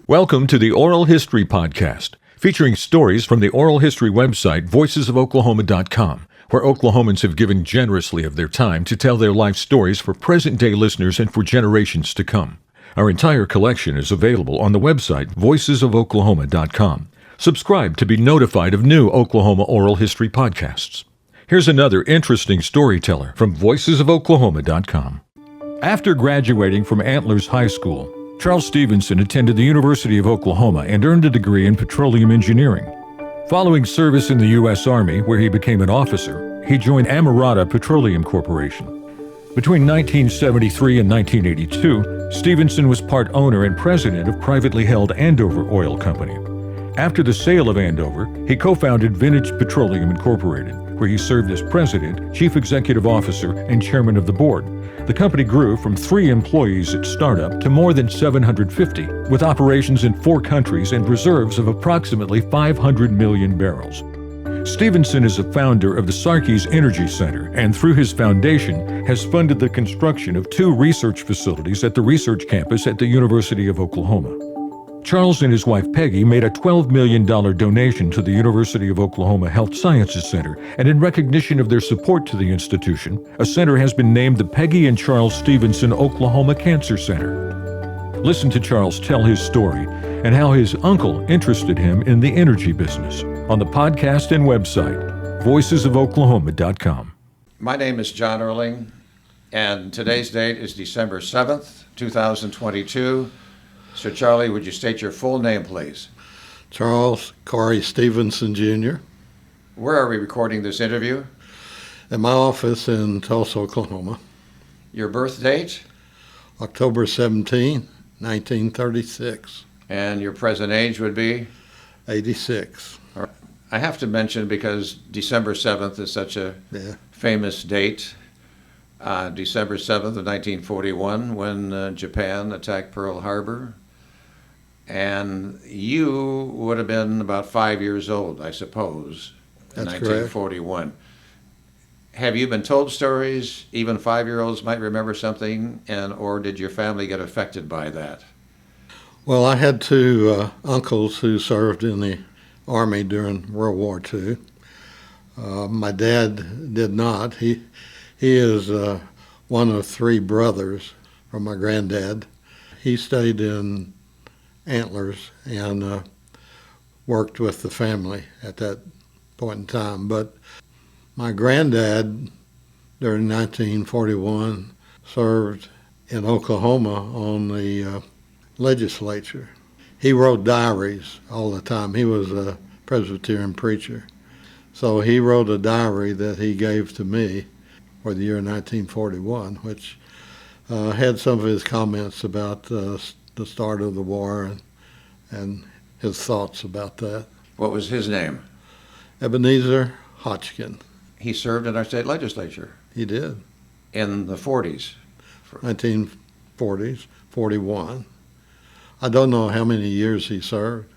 Welcome to the Oral History Podcast, featuring stories from the oral history website voicesofoklahoma.com, where Oklahomans have given generously of their time to tell their life stories for present-day listeners and for generations to come. Our entire collection is available on the website voicesofoklahoma.com. Subscribe to be notified of new Oklahoma oral history podcasts. Here's another interesting storyteller from voicesofoklahoma.com. After graduating from Antlers High School, Charles Stephenson attended the University of Oklahoma and earned a degree in petroleum engineering. Following service in the U.S. Army, where he became an officer, he joined Amerada Petroleum Corporation. Between 1973 and 1982, Stephenson was part owner and president of privately held Andover Oil Company. After the sale of Andover, he co-founded Vintage Petroleum Incorporated, where he served as president, chief executive officer, and chairman of the board. The company grew from 3 employees at startup to more than 750, with operations in 4 countries and reserves of approximately 500 million barrels. Stephenson is a founder of the Sarkees Energy Center, and through his foundation has funded the construction of 2 research facilities at the research campus at the University of Oklahoma. Charles and his wife Peggy made a $12 million donation to the University of Oklahoma Health Sciences Center, and in recognition of their support to the institution, a center has been named the Peggy and Charles Stephenson Oklahoma Cancer Center. Listen to Charles tell his story and how his uncle interested him in the energy business on the podcast and website, voicesofoklahoma.com. My name is John Erling, and today's date is December 7th, 2022. So, Charlie, would you state your full name, please? Charles Corey Stephenson, Jr. Where are we recording this interview? At my office in Tulsa, Oklahoma. Your birth date? October 17, 1936. And your present age would be? 86. I have to mention, because December 7th is such a famous date, December 7th of 1941, when Japan attacked Pearl Harbor. And you would have been about 5 years old, I suppose, in That's 1941. Correct. Have you been told stories, even 5-year-olds might remember something, or did your family get affected by that? Well, I had 2 uncles who served in the Army during World War II. My dad did not. He is one of 3 brothers from my granddad. He stayed in Antlers and worked with the family at that point in time. But my granddad, during 1941, served in Oklahoma on the legislature. He wrote diaries all the time. He was a Presbyterian preacher. So he wrote a diary that he gave to me for the year 1941, which had some of his comments about the start of the war and his thoughts about that. What was his name? Ebenezer Hodgkin. He served in our state legislature. He did. In the 40s? 1940s, 41. I don't know how many years he served.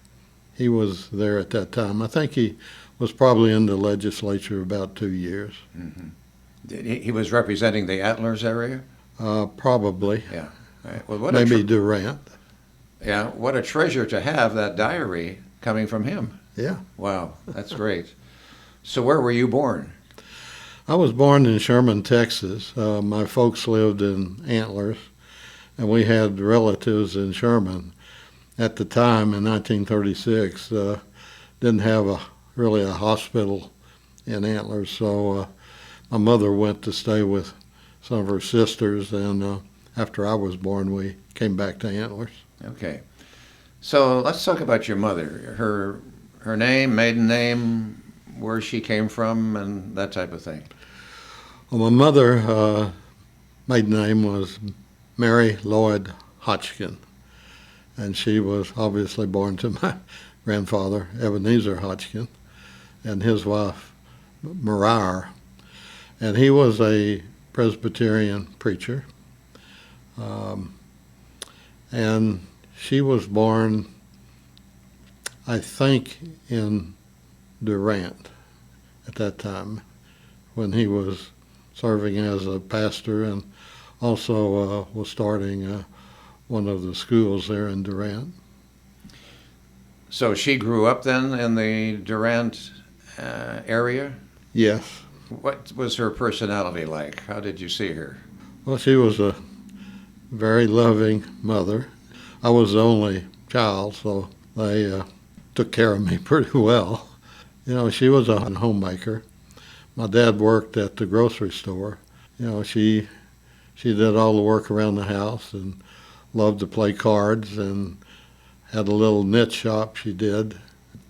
He was there at that time. I think he was probably in the legislature about 2 years. Mm-hmm. He was representing the Antlers area? Probably. Yeah. Right. Well, maybe Durant. Yeah. What a treasure to have that diary coming from him. Yeah. Wow. That's great. So where were you born? I was born in Sherman, Texas. My folks lived in Antlers, and we had relatives in Sherman. At the time, in 1936, didn't have really a hospital in Antlers, so my mother went to stay with some of her sisters, and after I was born, we came back to Antlers. Okay. So let's talk about your mother, her name, maiden name, where she came from, and that type of thing. Well, my mother, maiden name was Mary Lloyd Hodgkin, and she was obviously born to my grandfather, Ebenezer Hodgkin, and his wife, Mariah. And he was a Presbyterian preacher. And she was born, I think, in Durant at that time, when he was serving as a pastor and also was starting one of the schools there in Durant. So she grew up then in the Durant area? Yes. What was her personality like? How did you see her? Well, she was a very loving mother. I was the only child, so they took care of me pretty well. You know, she was a homemaker. My dad worked at the grocery store. You know, she did all the work around the house and loved to play cards and had a little knit shop she did.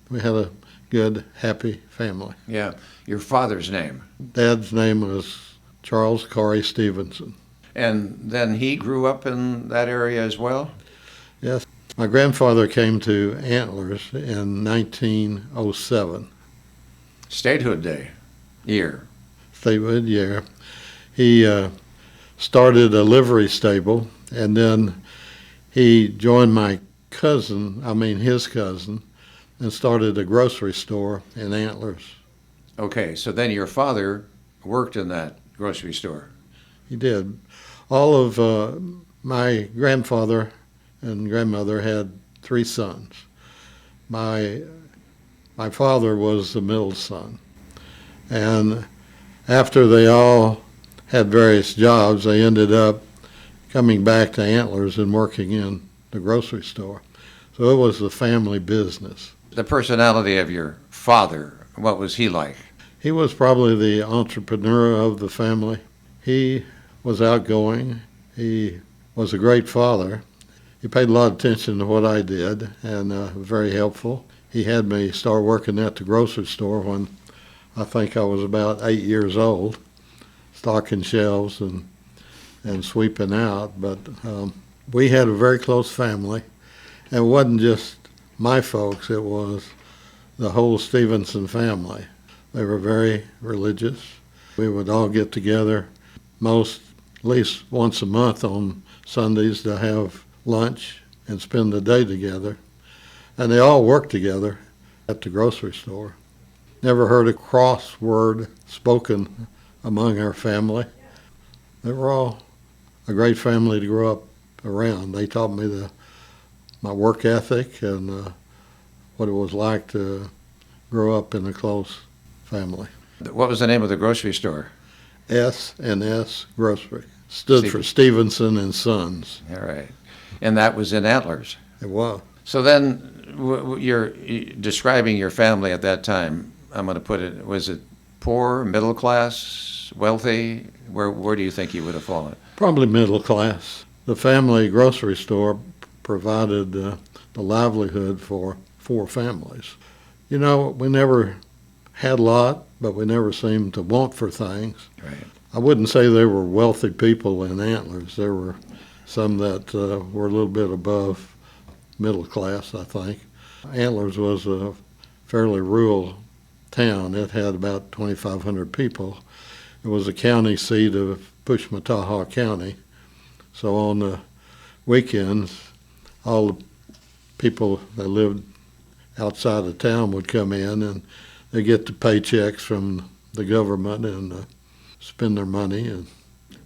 We had a good, happy family. Yeah. Your father's name? Dad's name was Charles Corey Stephenson. And then he grew up in that area as well? Yes. My grandfather came to Antlers in 1907. Statehood Day year. Statehood year. He started a livery stable, and then he joined his cousin, and started a grocery store in Antlers. Okay, so then your father worked in that grocery store. He did. All of my grandfather and grandmother had 3 sons. My father was the middle son. And after they all had various jobs, they ended up coming back to Antlers and working in the grocery store. So it was the family business. The personality of your father, what was he like? He was probably the entrepreneur of the family. He was outgoing. He was a great father. He paid a lot of attention to what I did and very helpful. He had me start working at the grocery store when I think I was about 8 years old, stocking shelves and sweeping out. But we had a very close family. And it wasn't just my folks, it was the whole Stephenson family. They were very religious. We would all get together at least once a month on Sundays to have lunch and spend the day together. And they all worked together at the grocery store. Never heard a cross word spoken among our family. They were all a great family to grow up around. They taught me my work ethic and what it was like to grow up in a close family. What was the name of the grocery store? S&S Grocery. Stood for Stephenson and Sons. All right. And that was in Antlers. It was. So then you're describing your family at that time. I'm going to put it, was it poor, middle class, wealthy? Where do you think you would have fallen? Probably middle class. The family grocery store provided the livelihood for 4 families. You know, we never had a lot, but we never seemed to want for things. Right. I wouldn't say there were wealthy people in Antlers. There were some that were a little bit above middle class, I think. Antlers was a fairly rural town. It had about 2,500 people. It was the county seat of Pushmataha County. So on the weekends, all the people that lived outside of town would come in and they get the paychecks from the government and spend their money and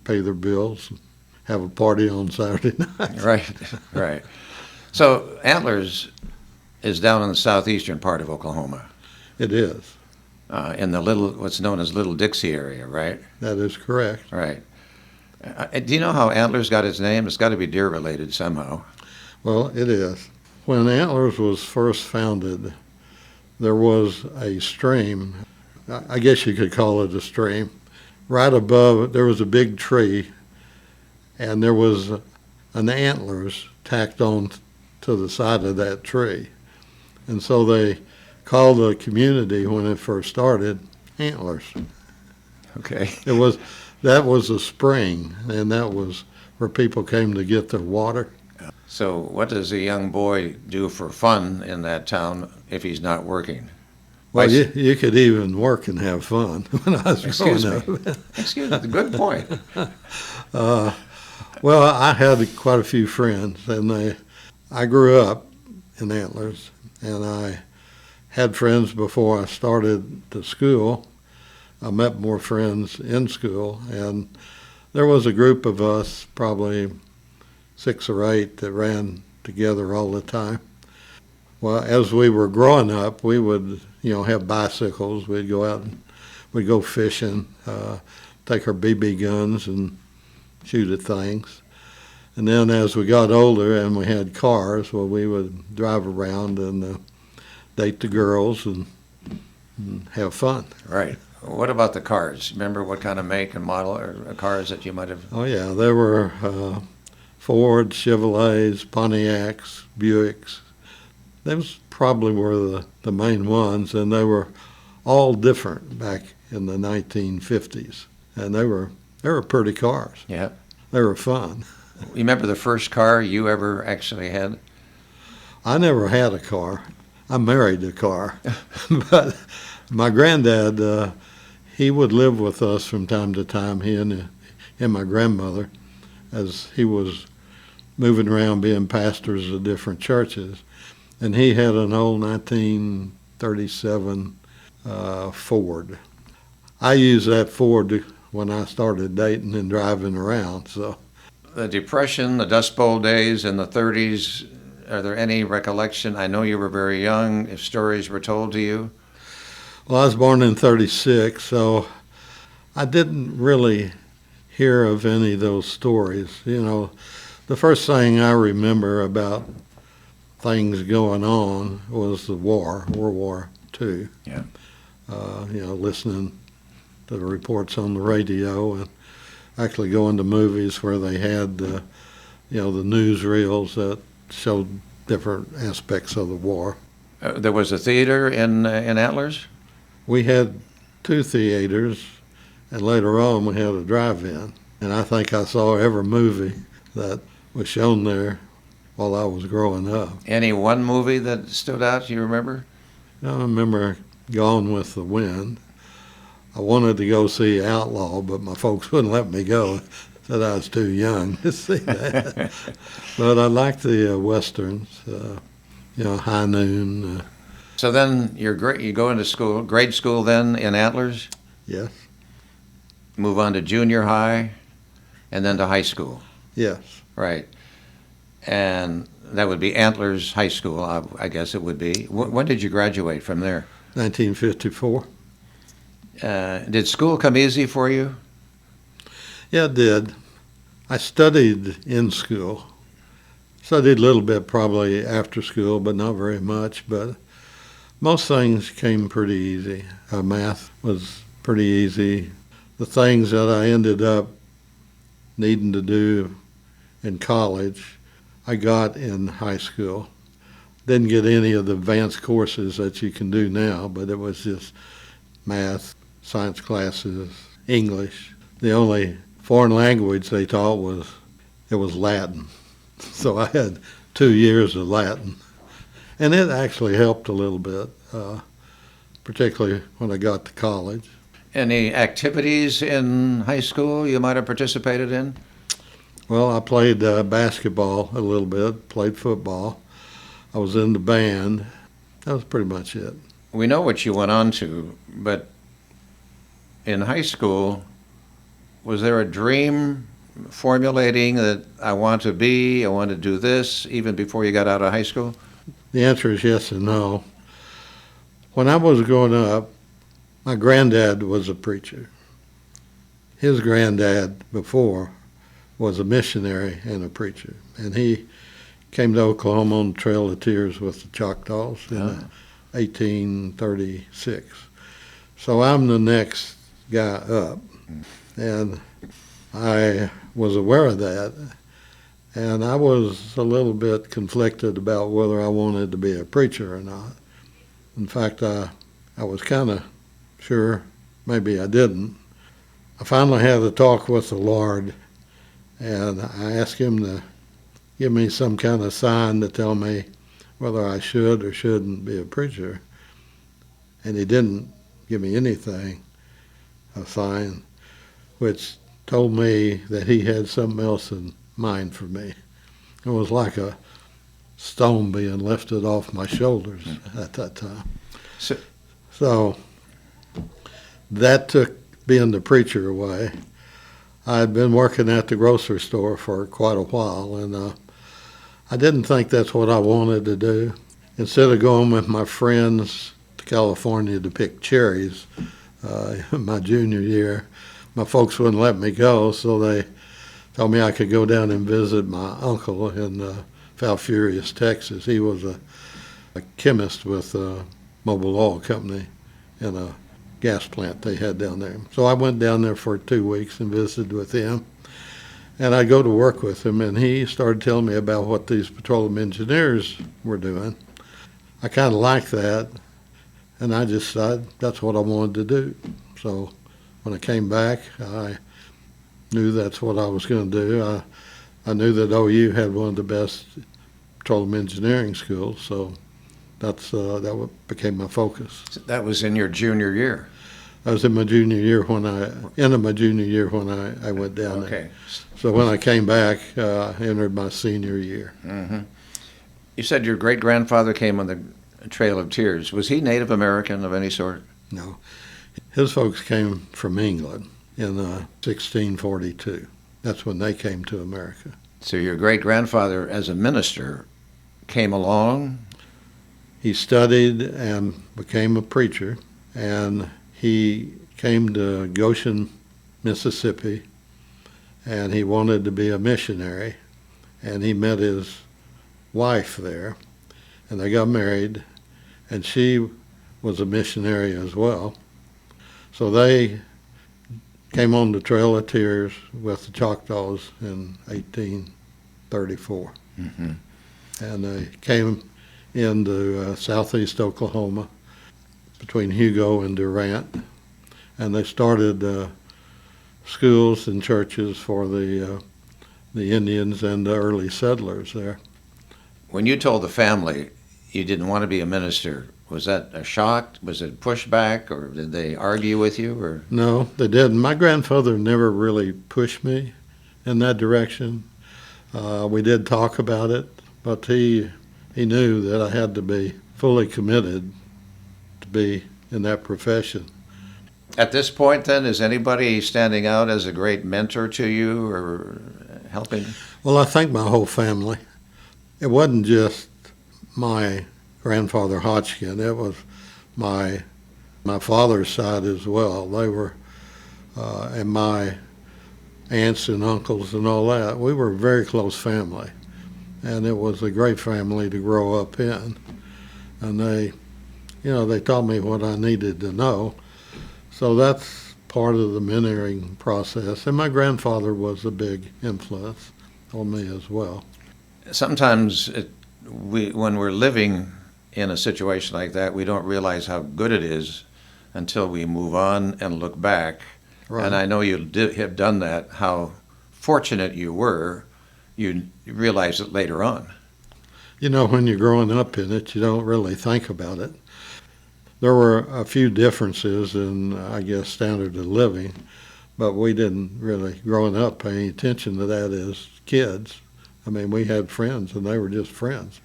pay their bills and have a party on Saturday night. Right, right. So Antlers is down in the southeastern part of Oklahoma. It is. In the what's known as Little Dixie area, right? That is correct. Right. Do you know how Antlers got its name? It's got to be deer related somehow. Well, it is. When Antlers was first founded, there was a stream, I guess you could call it a stream. Right above, there was a big tree, and there was an antlers tacked on to the side of that tree. And so they called the community when it first started Antlers. Okay. That was a spring, and that was where people came to get their water. So what does a young boy do for fun in that town if he's not working? Well, you could even work and have fun when I was growing up. Excuse me, good point. Well, I had quite a few friends, and I grew up in Antlers, and I had friends before I started the school. I met more friends in school, and there was a group of us, probably 6 or 8, that ran together all the time. Well, as we were growing up, we would, have bicycles. We'd go out and we'd go fishing, take our BB guns and shoot at things. And then as we got older and we had cars, well, we would drive around and date the girls and have fun. Right. What about the cars? Remember what kind of make and model or cars that you might have? Oh, yeah, there were Fords, Chevrolets, Pontiacs, Buicks. Those probably were the main ones, and they were all different back in the 1950s. And they were pretty cars. Yeah. They were fun. You remember the first car you ever actually had? I never had a car. I married a car. But my granddad, he would live with us from time to time, he and my grandmother, as he was moving around being pastors of different churches. And he had an old 1937 Ford. I used that Ford when I started dating and driving around. So The Depression, the Dust Bowl days in the 30s, are there any recollection? I know you were very young, if stories were told to you. Well, I was born in 36, so I didn't really hear of any of those stories. The first thing I remember about things going on was the war, World War II. Yeah. Listening to the reports on the radio and actually going to movies where they had, the newsreels that showed different aspects of the war. There was a theater in Antlers? We had 2 theaters, and later on we had a drive-in. And I think I saw every movie that was shown there while I was growing up. Any one movie that stood out, you remember? I remember Gone with the Wind. I wanted to go see Outlaw, but my folks wouldn't let me go. Said I was too young to see that. But I liked the Westerns, High Noon. So then you go into school, grade school then in Antlers, Yes, move on to junior high, and then to high school. yes. Right. And that would be Antlers High School, I guess it would be. When did you graduate from there? 1954. Did school come easy for you? Yeah, it did. I studied in school. Studied a little bit probably after school, but not very much. But most things came pretty easy. Math was pretty easy. The things that I ended up needing to do in college, I got in high school. Didn't get any of the advanced courses that you can do now, but it was just math, science classes, English. The only foreign language they taught was Latin. So I had 2 years of Latin. And it actually helped a little bit, particularly when I got to college. Any activities in high school you might have participated in? Well, I played basketball a little bit, played football. I was in the band. That was pretty much it. We know what you went on to, but in high school, was there a dream formulating that I want to do this, even before you got out of high school? The answer is yes and no. When I was growing up, my granddad was a preacher. His granddad before was a missionary and a preacher. And he came to Oklahoma on the Trail of Tears with the Choctaws in 1836. So I'm the next guy up. And I was aware of that. And I was a little bit conflicted about whether I wanted to be a preacher or not. In fact, I was kind of sure maybe I didn't. I finally had a talk with the Lord, and I asked him to give me some kind of sign to tell me whether I should or shouldn't be a preacher. And he didn't give me anything, a sign, which told me that he had something else in mind for me. It was like a stone being lifted off my shoulders at that time. So that took being the preacher away. I had been working at the grocery store for quite a while, and I didn't think that's what I wanted to do. instead of going with my friends to California to pick cherries my junior year, my folks wouldn't let me go, so they told me I could go down and visit my uncle in Falfurrias, Texas. He was a chemist with a Mobile Oil Company in a gas plant they had down there. So I went down there for 2 weeks and visited with him. And I go to work with him, and he started telling me about what these petroleum engineers were doing. I kind of liked that, and I just decided that's what I wanted to do. So when I came back, I knew that's what I was going to do. I knew that OU had one of the best petroleum engineering schools, so that became my focus. That was in your junior year. I was in my junior year when I went down there. Okay. So when I came back, I entered my senior year. Mm-hmm. You said your great-grandfather came on the Trail of Tears. Was he Native American of any sort? No, his folks came from England in 1642. That's when they came to America. So your great-grandfather, as a minister, came along? He studied and became a preacher, and he came to Goshen, Mississippi, and he wanted to be a missionary, and he met his wife there, and they got married, and she was a missionary as well. So they came on the Trail of Tears with the Choctaws in 1834. Mm-hmm. And they came into southeast Oklahoma between Hugo and Durant, and they started schools and churches for the Indians and the early settlers there. When you told the family you didn't want to be a minister, was that a shock? Was it pushback, or did they argue with you? Or No, they didn't. My grandfather never really pushed me in that direction. We did talk about it, but he knew that I had to be fully committed to be in that profession. at this point, then, is anybody standing out as a great mentor to you or helping? Well, I think my whole family. It wasn't just my grandfather Hodgkin. It was my father's side as well. They were, and my aunts and uncles and all that. We were a very close family, and it was a great family to grow up in. And they taught me what I needed to know. So that's part of the mentoring process. And my grandfather was a big influence on me as well. Sometimes when we're living in a situation like that, we don't realize how good it is until we move on and look back. Right. And I know you have done that, how fortunate you were. You realize it later on. You know, when you're growing up in it, you don't really think about it. There were a few differences in, I guess, standard of living, but we didn't really, growing up, pay any attention to that as kids. I mean, we had friends, and they were just friends,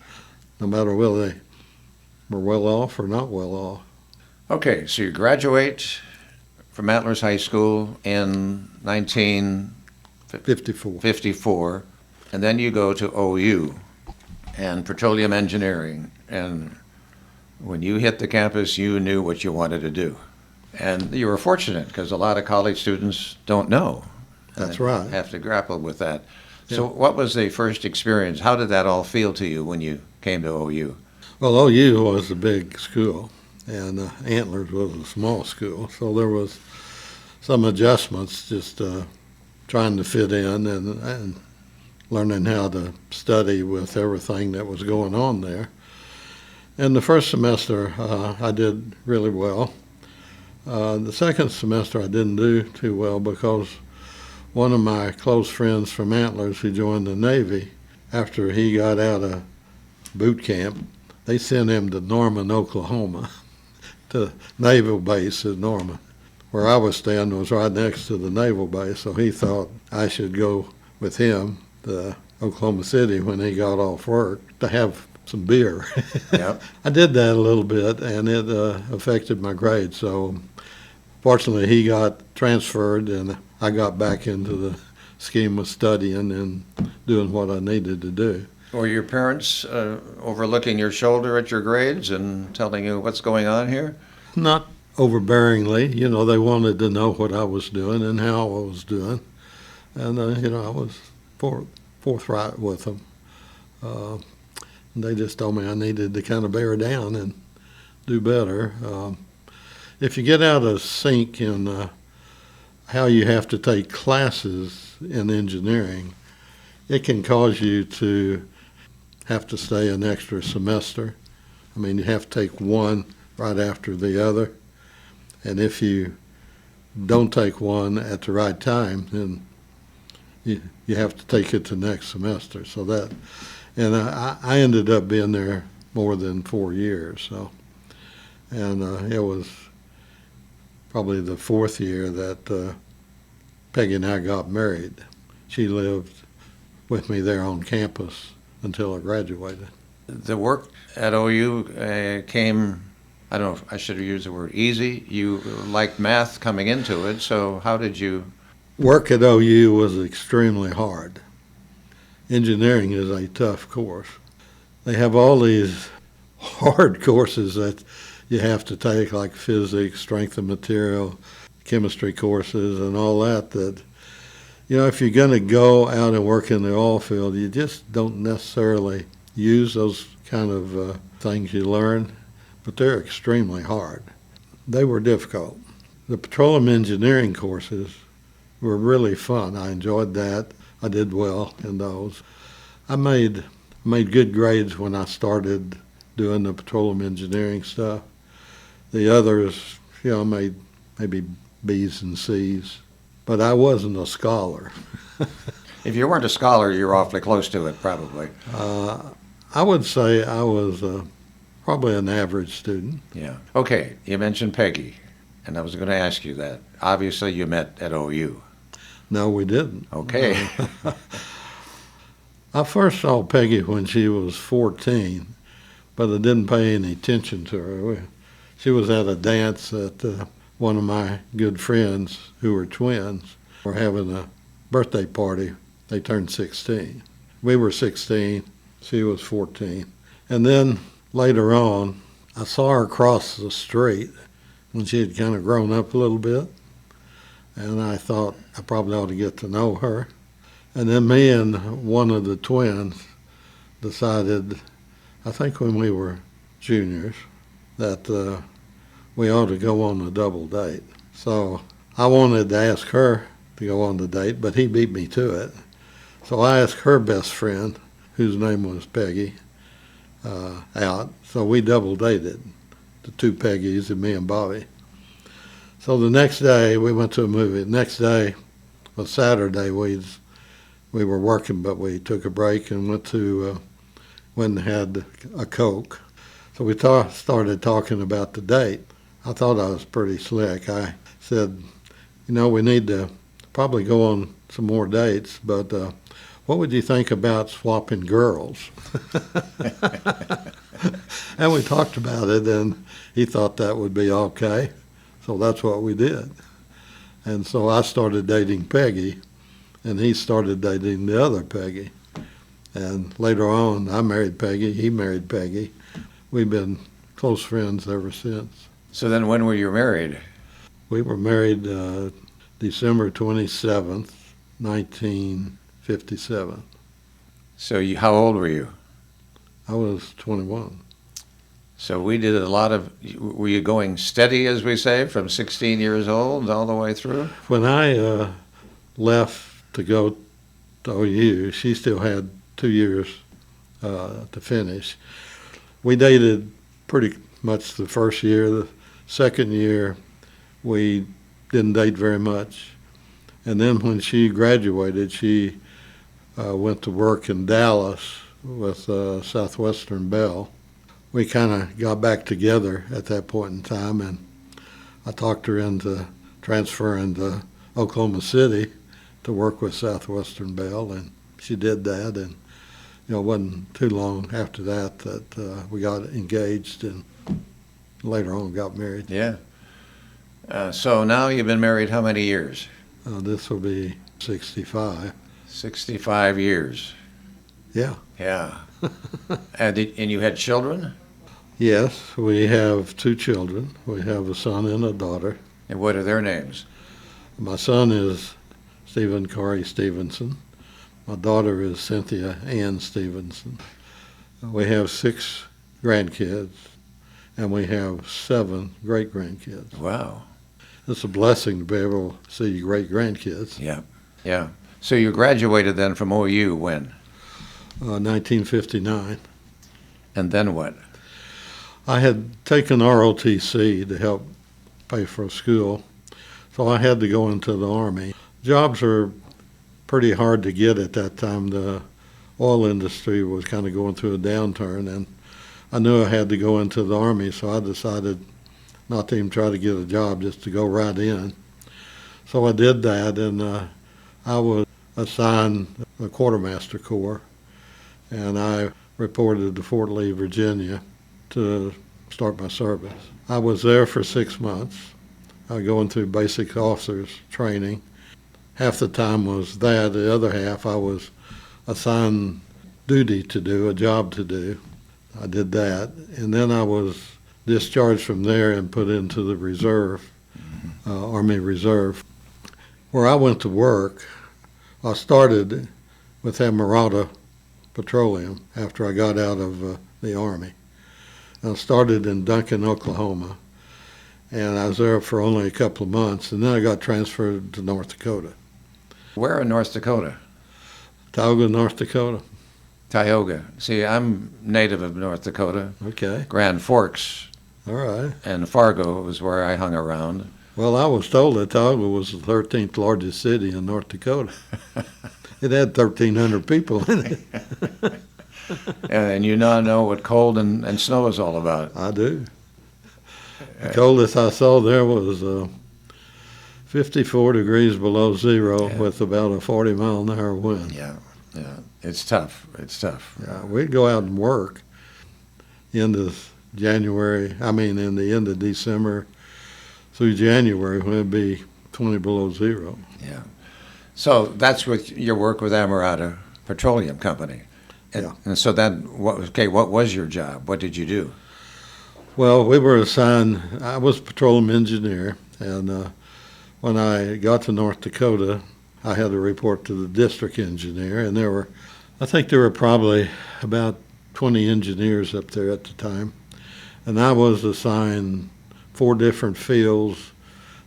no matter whether they were well off or not well off. Okay, so you graduate from Antlers High School in 54. 1954, and then you go to OU and petroleum engineering. And when you hit the campus, you knew what you wanted to do. And you were fortunate because a lot of college students don't know. That's right. Have to grapple with that. Yeah. So what was the first experience? How did that all feel to you when you came to OU? Well, OU was a big school, and Antlers was a small school, so there was some adjustments just trying to fit in and learning how to study with everything that was going on there. And the first semester, I did really well. The second semester, I didn't do too well because one of my close friends from Antlers who joined the Navy, after he got out of boot camp, they sent him to Norman, Oklahoma, to Naval Base at Norman. Where I was staying was right next to the Naval Base, so he thought I should go with him to Oklahoma City when he got off work to have some beer. Yep. I did that a little bit, and it affected my grades. So fortunately, he got transferred, and I got back into the scheme of studying and doing what I needed to do. Were your parents overlooking your shoulder at your grades and telling you what's going on here? Not overbearingly. They wanted to know what I was doing and how I was doing. And, I was forthright with them. They just told me I needed to kind of bear down and do better. If you get out of sync in how you have to take classes in engineering, it can cause you to have to stay an extra semester. I mean, you have to take one right after the other. And if you don't take one at the right time, then you have to take it the next semester. So that, and I ended up being there more than 4 years. So, and it was probably the fourth year that Peggy and I got married. She lived with me there on campus until I graduated. The work at OU came, I don't know if I should use the word easy. You liked math coming into it, so how did you? Work at OU was extremely hard. Engineering is a tough course. They have all these hard courses that you have to take, like physics, strength of material, chemistry courses, and all that, if you're going to go out and work in the oil field, you just don't necessarily use those kind of things you learn, but they're extremely hard. They were difficult. The petroleum engineering courses were really fun. I enjoyed that. I did well in those. I made good grades when I started doing the petroleum engineering stuff. The others, made maybe B's and C's, but I wasn't a scholar. If you weren't a scholar, you're awfully close to it, probably. I would say I was probably an average student. Yeah. Okay, you mentioned Peggy, and I was going to ask you that. Obviously, you met at OU. No, we didn't. Okay. I first saw Peggy when she was 14, but I didn't pay any attention to her. She was at a dance that one of my good friends, who were twins, were having a birthday party. They turned 16. We were 16. She was 14. And then later on, I saw her across the street when she had kind of grown up a little bit. And I thought I probably ought to get to know her. And then me and one of the twins decided, I think when we were juniors, that we ought to go on a double date. So I wanted to ask her to go on the date, but he beat me to it. So I asked her best friend, whose name was Peggy, out. So we double dated, the two Peggys and me and Bobby. So the next day we went to a movie. The next day was Saturday. We were working, but we took a break and went and had a Coke. So we started talking about the date. I thought I was pretty slick. I said, we need to probably go on some more dates, but what would you think about swapping girls? And we talked about it, and he thought that would be okay. So that's what we did. And so I started dating Peggy, and he started dating the other Peggy. And later on, I married Peggy, he married Peggy. We've been close friends ever since. So then when were you married? We were married December 27th, 1957. So how old were you? I was 21. So we did a lot of, were you going steady, as we say, from 16 years old all the way through? When I left to go to OU, she still had 2 years to finish. We dated pretty much the first year. The second year, we didn't date very much. And then when she graduated, she went to work in Dallas with Southwestern Bell. We kind of got back together at that point in time, and I talked her into transferring to Oklahoma City to work with Southwestern Bell, and she did that. And it wasn't too long after that we got engaged, and later on got married. Yeah. So now you've been married how many years? This will be 65. 65 years. Yeah. Yeah. And you had children? Yes, we have two children. We have a son and a daughter. And what are their names? My son is Stephen Corey Stephenson. My daughter is Cynthia Ann Stephenson. We have 6 grandkids, and we have 7 great-grandkids. Wow. It's a blessing to be able to see your great-grandkids. Yeah. Yeah. So you graduated then from OU when? 1959. And then what? I had taken ROTC to help pay for school, so I had to go into the Army. Jobs were pretty hard to get at that time. The oil industry was kind of going through a downturn, and I knew I had to go into the Army, so I decided not to even try to get a job, just to go right in. So I did that, and I was assigned the Quartermaster Corps, and I reported to Fort Lee, Virginia, to start my service. I was there for 6 months, going through basic officers training. Half the time was that, the other half I was assigned duty to do, a job to do. I did that, and then I was discharged from there and put into the reserve, Army Reserve. Where I went to work, I started with Amerada Petroleum after I got out of the Army. I started in Duncan, Oklahoma, and I was there for only a couple of months, and then I got transferred to North Dakota. Where in North Dakota? Tioga, North Dakota. Tioga. See, I'm native of North Dakota. Okay. Grand Forks All right. and Fargo was where I hung around. Well, I was told that Tioga was the 13th largest city in North Dakota. It had 1,300 people in it. And you now know what cold and snow is all about. I do. The coldest I saw there was 54 degrees below zero, Yeah. with about a 40-mile-an-hour wind. Yeah, yeah. It's tough. It's tough. Yeah, we'd go out and work in the in the end of December through January, when it'd be 20 below zero. Yeah. So that's with your work with Amerada Petroleum Company. And, Yeah. and so then, what was your job? What did you do? Well, we were assigned, I was a petroleum engineer, and when I got to North Dakota, I had to report to the district engineer, and I think there were probably about 20 engineers up there at the time, and I was assigned 4 different fields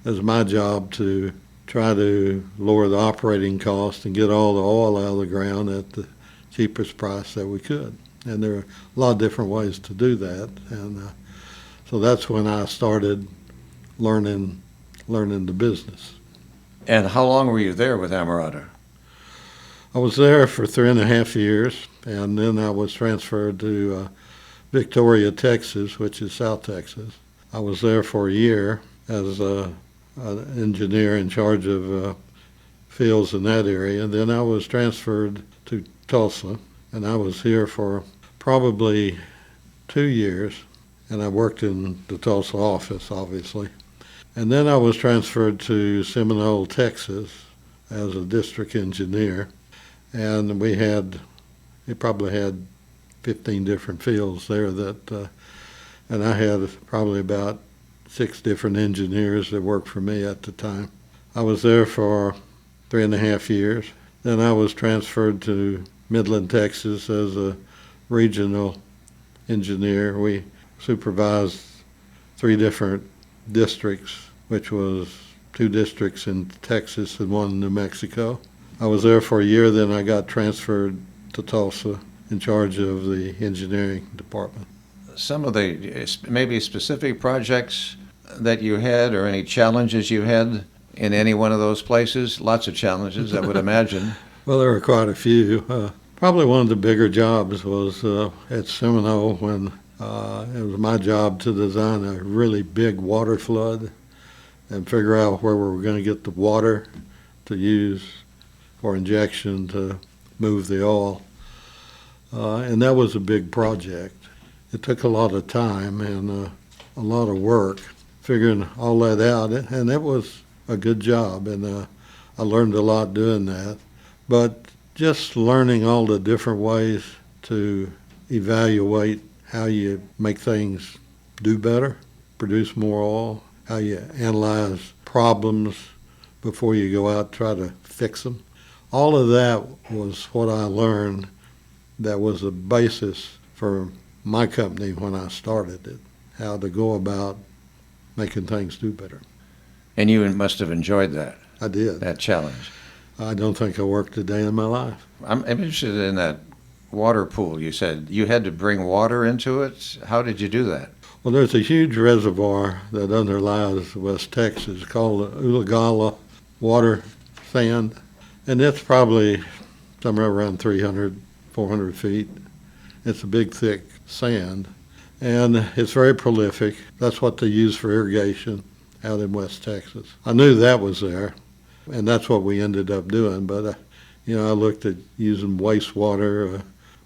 as my job to try to lower the operating cost and get all the oil out of the ground at the cheapest price that we could. And there are a lot of different ways to do that, and so that's when I started learning the business. And how long were you there with Amerada? I was there for 3.5 years, and then I was transferred to Victoria, Texas, which is South Texas. I was there for a year as an engineer in charge of fields in that area. Then I was transferred to Tulsa, and I was here for probably 2 years, and I worked in the Tulsa office, obviously. And then I was transferred to Seminole, Texas, as a district engineer, and we probably had 15 different fields there and I had probably about 6 different engineers that worked for me at the time. I was there for 3.5 years. Then I was transferred to Midland, Texas as a regional engineer. We supervised 3 different districts, which was 2 districts in Texas and 1 in New Mexico. I was there for a year, then I got transferred to Tulsa in charge of the engineering department. Some of the maybe specific projects that you had or any challenges you had in any one of those places? Lots of challenges, I would imagine. Well, there were quite a few. Probably one of the bigger jobs was at Seminole, when it was my job to design a really big water flood and figure out where we were going to get the water to use for injection to move the oil. And that was a big project. It took a lot of time and a lot of work figuring all that out, and it was a good job, and I learned a lot doing that. But just learning all the different ways to evaluate how you make things do better, produce more oil, how you analyze problems before you go out and try to fix them. All of that was what I learned that was the basis for my company when I started it, how to go about making things do better. And you must have enjoyed that, I did. that challenge. I don't think I worked a day in my life. I'm interested in that water pool. You said you had to bring water into it. How did you do that? Well, there's a huge reservoir that underlies West Texas called the Ulagala water sand, and it's probably somewhere around 300, 400 feet. It's a big, thick sand, and it's very prolific. That's what they use for irrigation out in West Texas. I knew that was there, and that's what we ended up doing, but I looked at using wastewater,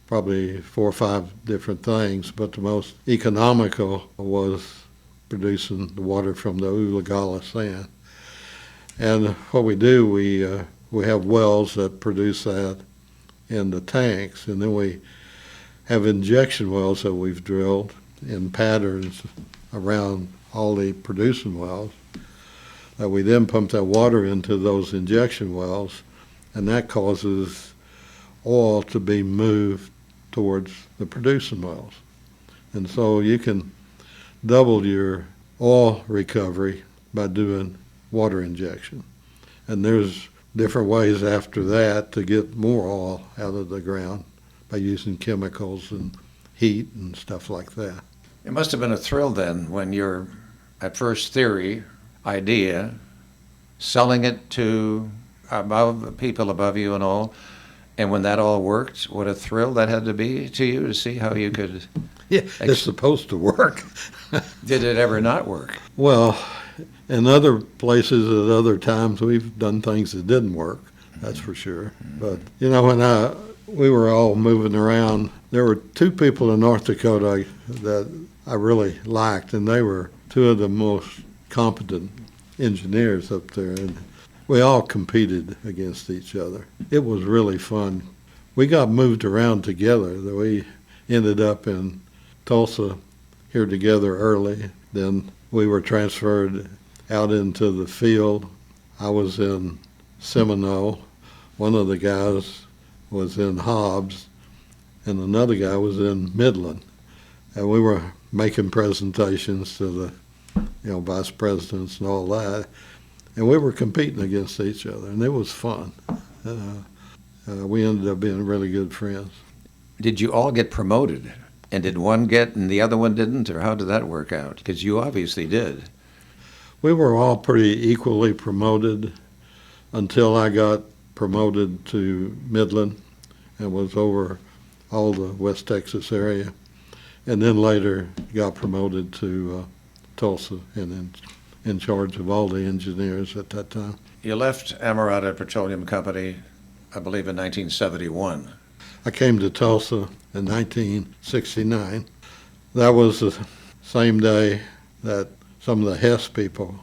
probably 4 or 5 different things, but the most economical was producing the water from the Ulagala sand. And what we do, we have wells that produce that in the tanks, and then we have injection wells that we've drilled in patterns around all the producing wells that we then pump that water into those injection wells, and that causes oil to be moved towards the producing wells. And so you can double your oil recovery by doing water injection. And there's different ways after that to get more oil out of the ground by using chemicals and heat and stuff like that. It must have been a thrill then when your, at first theory, idea, selling it to people above you and all, and when that all worked, what a thrill that had to be to you to see how you could. Yeah, it's supposed to work. Did it ever not work? Well, in other places at other times, we've done things that didn't work, that's for sure. But, when we were all moving around, there were 2 people in North Dakota that I really liked, and they were 2 of the most competent engineers up there, and we all competed against each other. It was really fun. We got moved around together. We ended up in Tulsa here together early. Then we were transferred out into the field. I was in Seminole. One of the guys was in Hobbs, and another guy was in Midland. And we were making presentations to the vice presidents and all that. And we were competing against each other, and it was fun. We ended up being really good friends. Did you all get promoted? And did one get and the other one didn't? Or how did that work out? Because you obviously did. We were all pretty equally promoted until I got promoted to Midland and was over all the West Texas area. And then later got promoted to Tulsa and then in charge of all the engineers at that time. You left Amerada Petroleum Company, I believe, in 1971. I came to Tulsa in 1969. That was the same day that some of the Hess people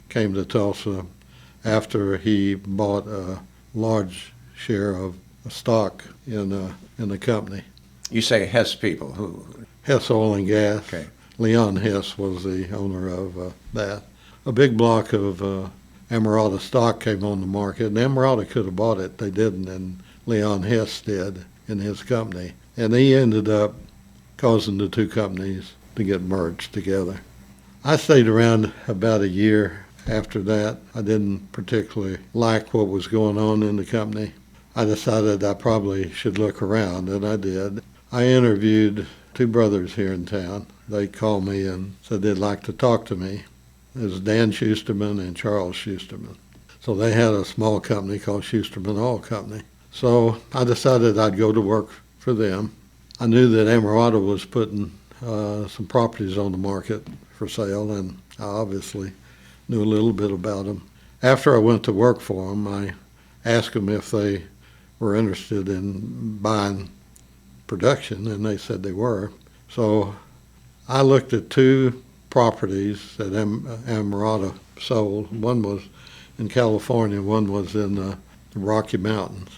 came to Tulsa after he bought a large share of stock in the company. You say Hess people. Who? Hess Oil and Gas. Okay. Leon Hess was the owner of that. A big block of Amerada stock came on the market, and Amerada could have bought it. They didn't, and Leon Hess did in his company. And he ended up causing the 2 companies to get merged together. I stayed around about a year after that. I didn't particularly like what was going on in the company. I decided I probably should look around, and I did. I interviewed 2 brothers here in town. They called me and said they'd like to talk to me. It was Dan Schusterman and Charles Schusterman. So they had a small company called Schusterman Oil Company. So I decided I'd go to work for them. I knew that Amerada was putting some properties on the market for sale, and I obviously knew a little bit about them. After I went to work for them, I asked them if they were interested in buying production, and they said they were. So I looked at 2 properties that Amerada sold. One was in California, one was in the Rocky Mountains.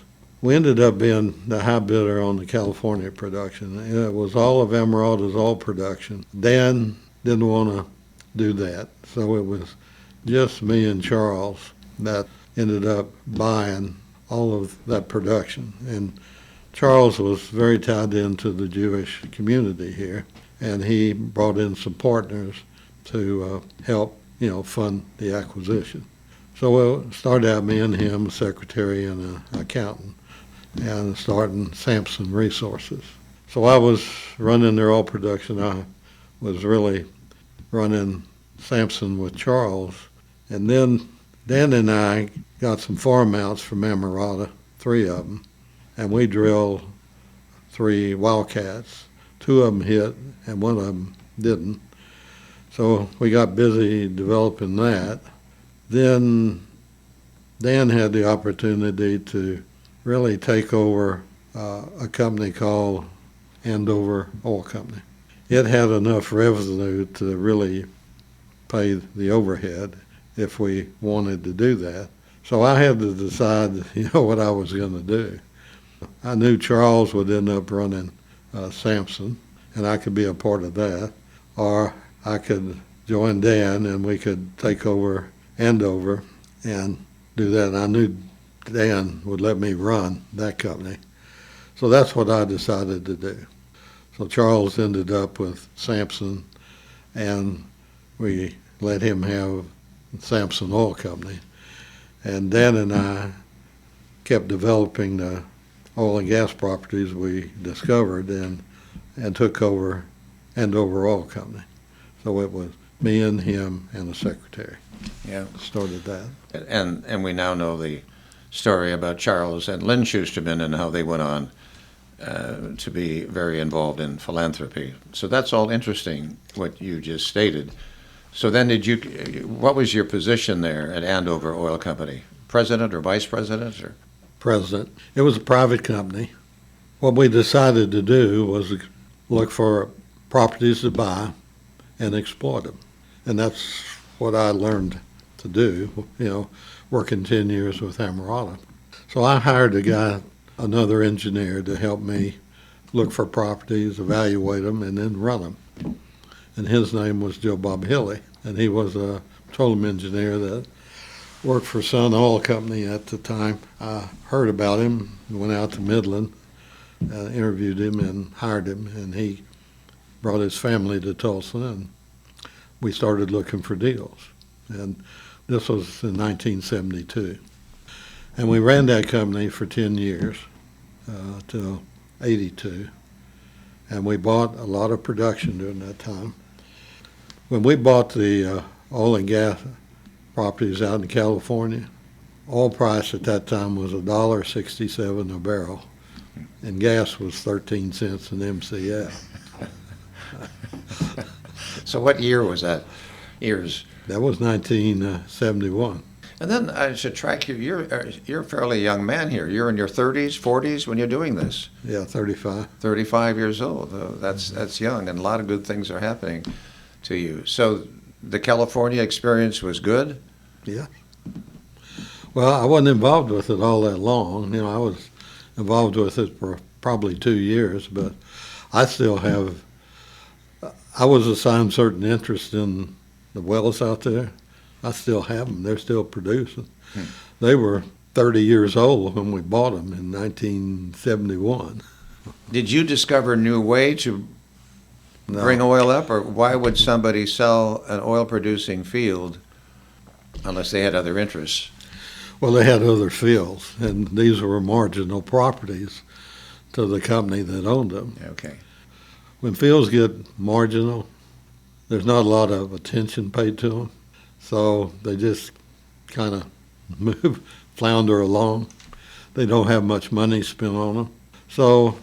we ended up being the high bidder on the California production. It was all of Emeralda's oil production. Dan didn't want to do that, so it was just me and Charles that ended up buying all of that production. And Charles was very tied into the Jewish community here, and he brought in some partners to help, fund the acquisition. So it started out me and him, a secretary and an accountant, and starting Stephenson Resources. So I was running their oil production. I was really running Stephenson with Charles. And then Dan and I got some farm mounts from Emeralda, 3 of them, and we drilled 3 wildcats. 2 of them hit and 1 of them didn't. So we got busy developing that. Then Dan had the opportunity to really take over a company called Andover Oil Company. It had enough revenue to really pay the overhead if we wanted to do that. So I had to decide, what I was going to do. I knew Charles would end up running Stephenson, and I could be a part of that, or I could join Dan and we could take over Andover and do that. And I knew Dan would let me run that company. So that's what I decided to do. So Charles ended up with Stephenson, and we let him have Stephenson Oil Company. And Dan and I kept developing the oil and gas properties we discovered and took over Andover Oil Company. So it was me and him and the secretary. Yeah. Started that. And we now know the story about Charles and Lynn Schusterman and how they went on to be very involved in philanthropy. So that's all interesting, what you just stated. So then what was your position there at Andover Oil Company? President or vice president? Or? President. It was a private company. What we decided to do was look for properties to buy and exploit them. And that's what I learned to do, working 10 years with Emeralda. So I hired another engineer to help me look for properties, evaluate them, and then run them. And his name was Joe Bob Hilly, and he was a petroleum engineer that worked for Sun Oil Company at the time. I heard about him, went out to Midland, interviewed him, and hired him, and he brought his family to Tulsa, and we started looking for deals. And this was in 1972. And we ran that company for 10 years, till 82. And we bought a lot of production during that time. When we bought the oil and gas properties out in California, oil price at that time was $1.67 a barrel, and gas was 13 cents an MCF. So what year was that? Years? That was 1971. And then I should track you. You're a fairly young man here. You're in your 30s, 40s when you're doing this. Yeah, 35. 35 years old. That's young, and a lot of good things are happening to you. So the California experience was good? Yeah. Well, I wasn't involved with it all that long. I was involved with it for probably 2 years, but I was assigned certain interest in the wells out there. I still have them. They're still producing. They were 30 years old when we bought them in 1971. Did you discover a new way to bring oil up, or why would somebody sell an oil-producing field unless they had other interests? Well, they had other fields, and these were marginal properties to the company that owned them. Okay. When fields get marginal, there's not a lot of attention paid to them, so they just kind of flounder along. They don't have much money spent on them. So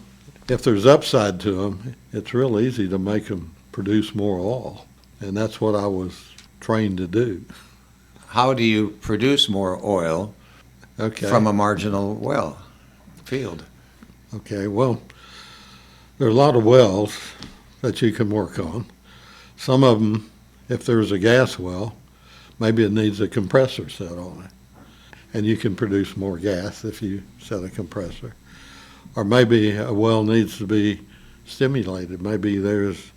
if there's upside to them, it's real easy to make them produce more oil, and that's what I was trained to do. How do you produce more oil from a marginal field? Okay, well, there are a lot of wells that you can work on. Some of them, if there's a gas well, maybe it needs a compressor set on it. and you can produce more gas if you set a compressor. Or maybe a well needs to be stimulated. Maybe there's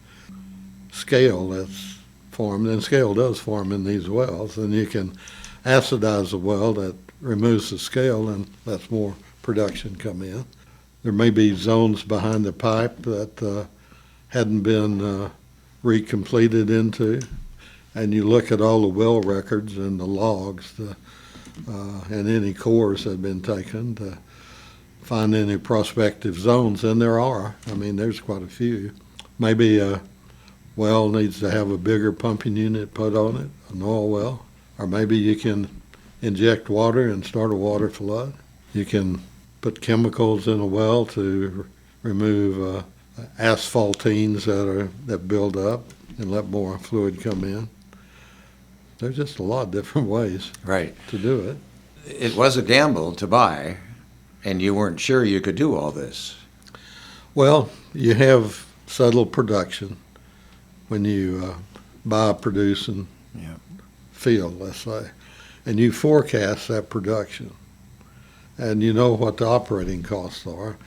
scale that's formed, and scale does form in these wells, and you can acidize a well that removes the scale and lets more production come in. There may be zones behind the pipe that hadn't been recompleted into, and you look at all the well records and the logs and any cores that have been taken to find any prospective zones, and there are. I mean, there's quite a few. Maybe a well needs to have a bigger pumping unit put on it, an oil well, or maybe you can inject water and start a water flood. You can put chemicals in a well to remove asphaltenes that build up and let more fluid come in. There's just a lot of different ways Right. to do it. It was a gamble to buy, and you weren't sure you could do all this. Well, you have settled production when you buy a producing Yeah. field, let's say, and you forecast that production, and you know what the operating costs are,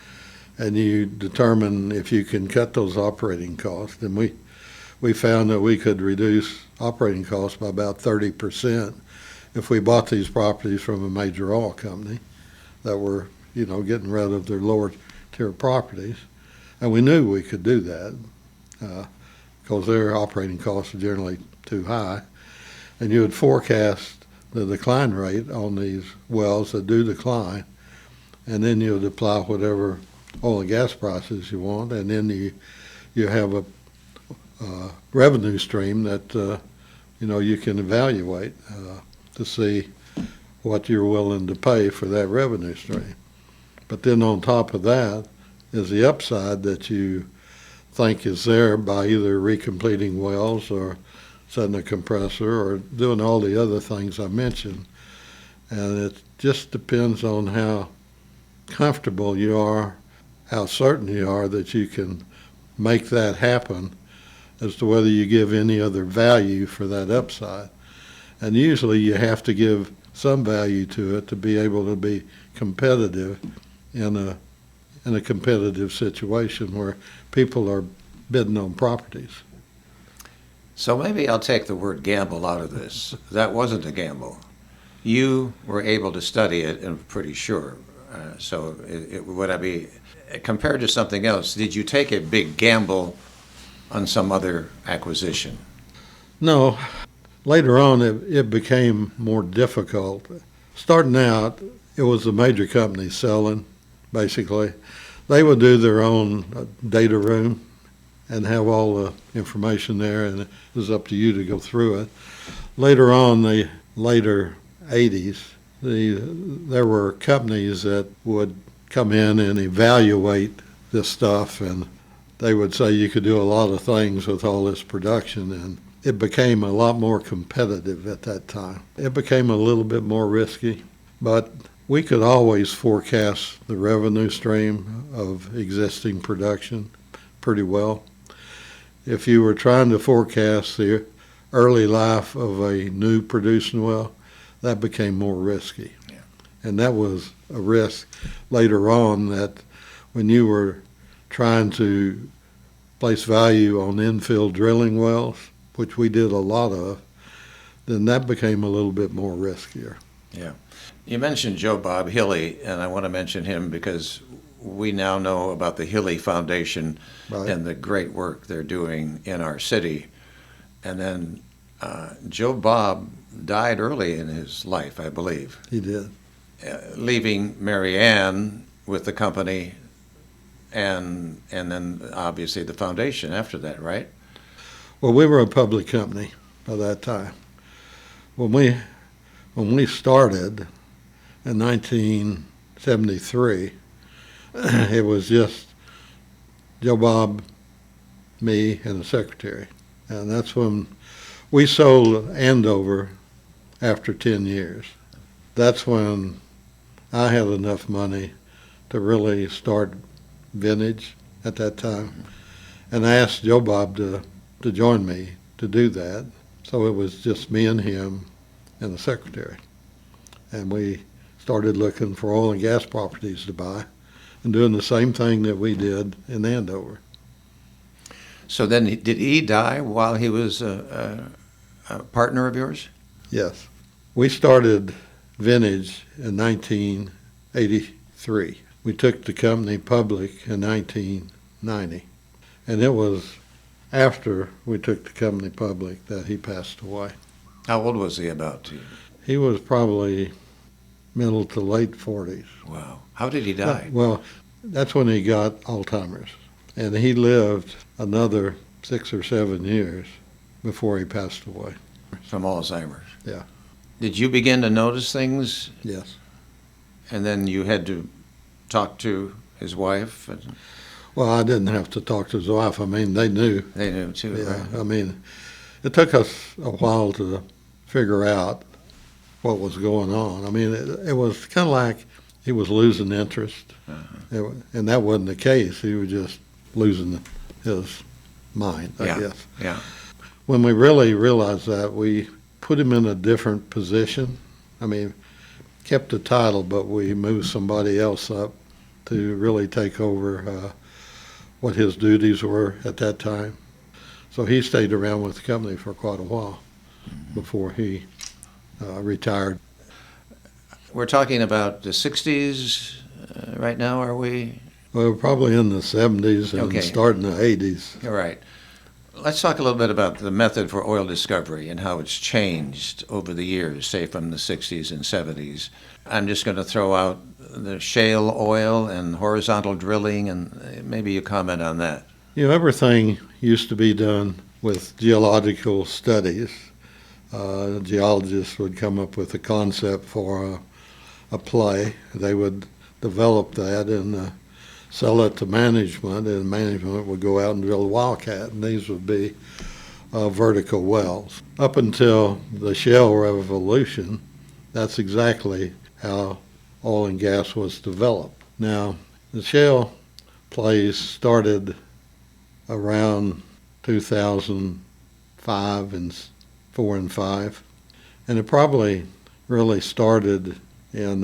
and you determine if you can cut those operating costs. And we found that we could reduce operating costs by about 30% if we bought these properties from a major oil company that were, getting rid of their lower tier properties. And we knew we could do that because their operating costs are generally too high. And you would forecast the decline rate on these wells that do decline, and then you would apply whatever oil and gas prices you want, and then you have a revenue stream that you can evaluate to see what you're willing to pay for that revenue stream. But then on top of that is the upside that you think is there by either recompleting wells or setting a compressor or doing all the other things I mentioned. And it just depends on how comfortable you are, how certain you are that you can make that happen as to whether you give any other value for that upside. And usually you have to give some value to it to be able to be competitive in a competitive situation where people are bidding on properties. So maybe I'll take the word gamble out of this. That wasn't a gamble. You were able to study it, and I'm pretty sure. So would I be, compared to something else, did you take a big gamble on some other acquisition? No. Later on, it became more difficult. Starting out, it was the major companies selling, basically. They would do their own data room and have all the information there, and it was up to you to go through it. Later on, the later 80s, there were companies that would come in and evaluate this stuff, and they would say you could do a lot of things with all this production, and it became a lot more competitive at that time. It became a little bit more risky, but we could always forecast the revenue stream of existing production pretty well. If you were trying to forecast the early life of a new producing well, that became more risky. Yeah. And that was a risk later on, that when you were trying to place value on infill drilling wells, which we did a lot of, then that became a little bit more riskier. Yeah. You mentioned Joe Bob Hilly, and I want to mention him because we now know about the Hilly Foundation Right. and the great work they're doing in our city. And then Joe Bob died early in his life, I believe, He did. leaving Mary Ann with the company and then obviously the foundation after that, right? Well, we were a public company by that time. When we started in 1973, it was just Joe Bob, me, and the secretary. And that's when we sold Andover after 10 years. That's when I had enough money to really start vintage at that time. And I asked Joe Bob to join me to do that. So it was just me and him and the secretary. And we started looking for oil and gas properties to buy and doing the same thing that we did in Andover. So then, did he die while he was a partner of yours? Yes. We started Vintage in 1983. We took the company public in 1990. And it was after we took the company public that he passed away. How old was he about? He was probably middle to late 40s. Wow. How did he die? Well, that's when he got Alzheimer's. And he lived another 6 or 7 years before he passed away. From Alzheimer's? Yeah. Did you begin to notice things? Yes. And then you had to talk to his wife? Well, I didn't have to talk to his wife. I mean, they knew. They knew too, Yeah. right? I mean, it took us a while to figure out what was going on. I mean, it was kind of like he was losing interest. And that wasn't the case. He was just losing his mind, I guess. Yeah. When we really realized that, we put him in a different position. I mean, kept the title, but we moved somebody else up to really take over what his duties were at that time. So he stayed around with the company for quite a while before he retired. We're talking about the 60s right now, are we? Well, probably in the 70s and Okay. starting the 80s. All right. Let's talk a little bit about the method for oil discovery and how it's changed over the years, say from the 60s and 70s. I'm just going to throw out the shale oil and horizontal drilling, and maybe you comment on that. You know, everything used to be done with geological studies. Geologists would come up with a concept for a play. They would develop that and sell it to management, and management would go out and drill a wildcat, and these would be vertical wells. Up until the shale revolution, that's exactly how oil and gas was developed. Now, the shale plays started around 2005 and 4 and 5, and it probably really started in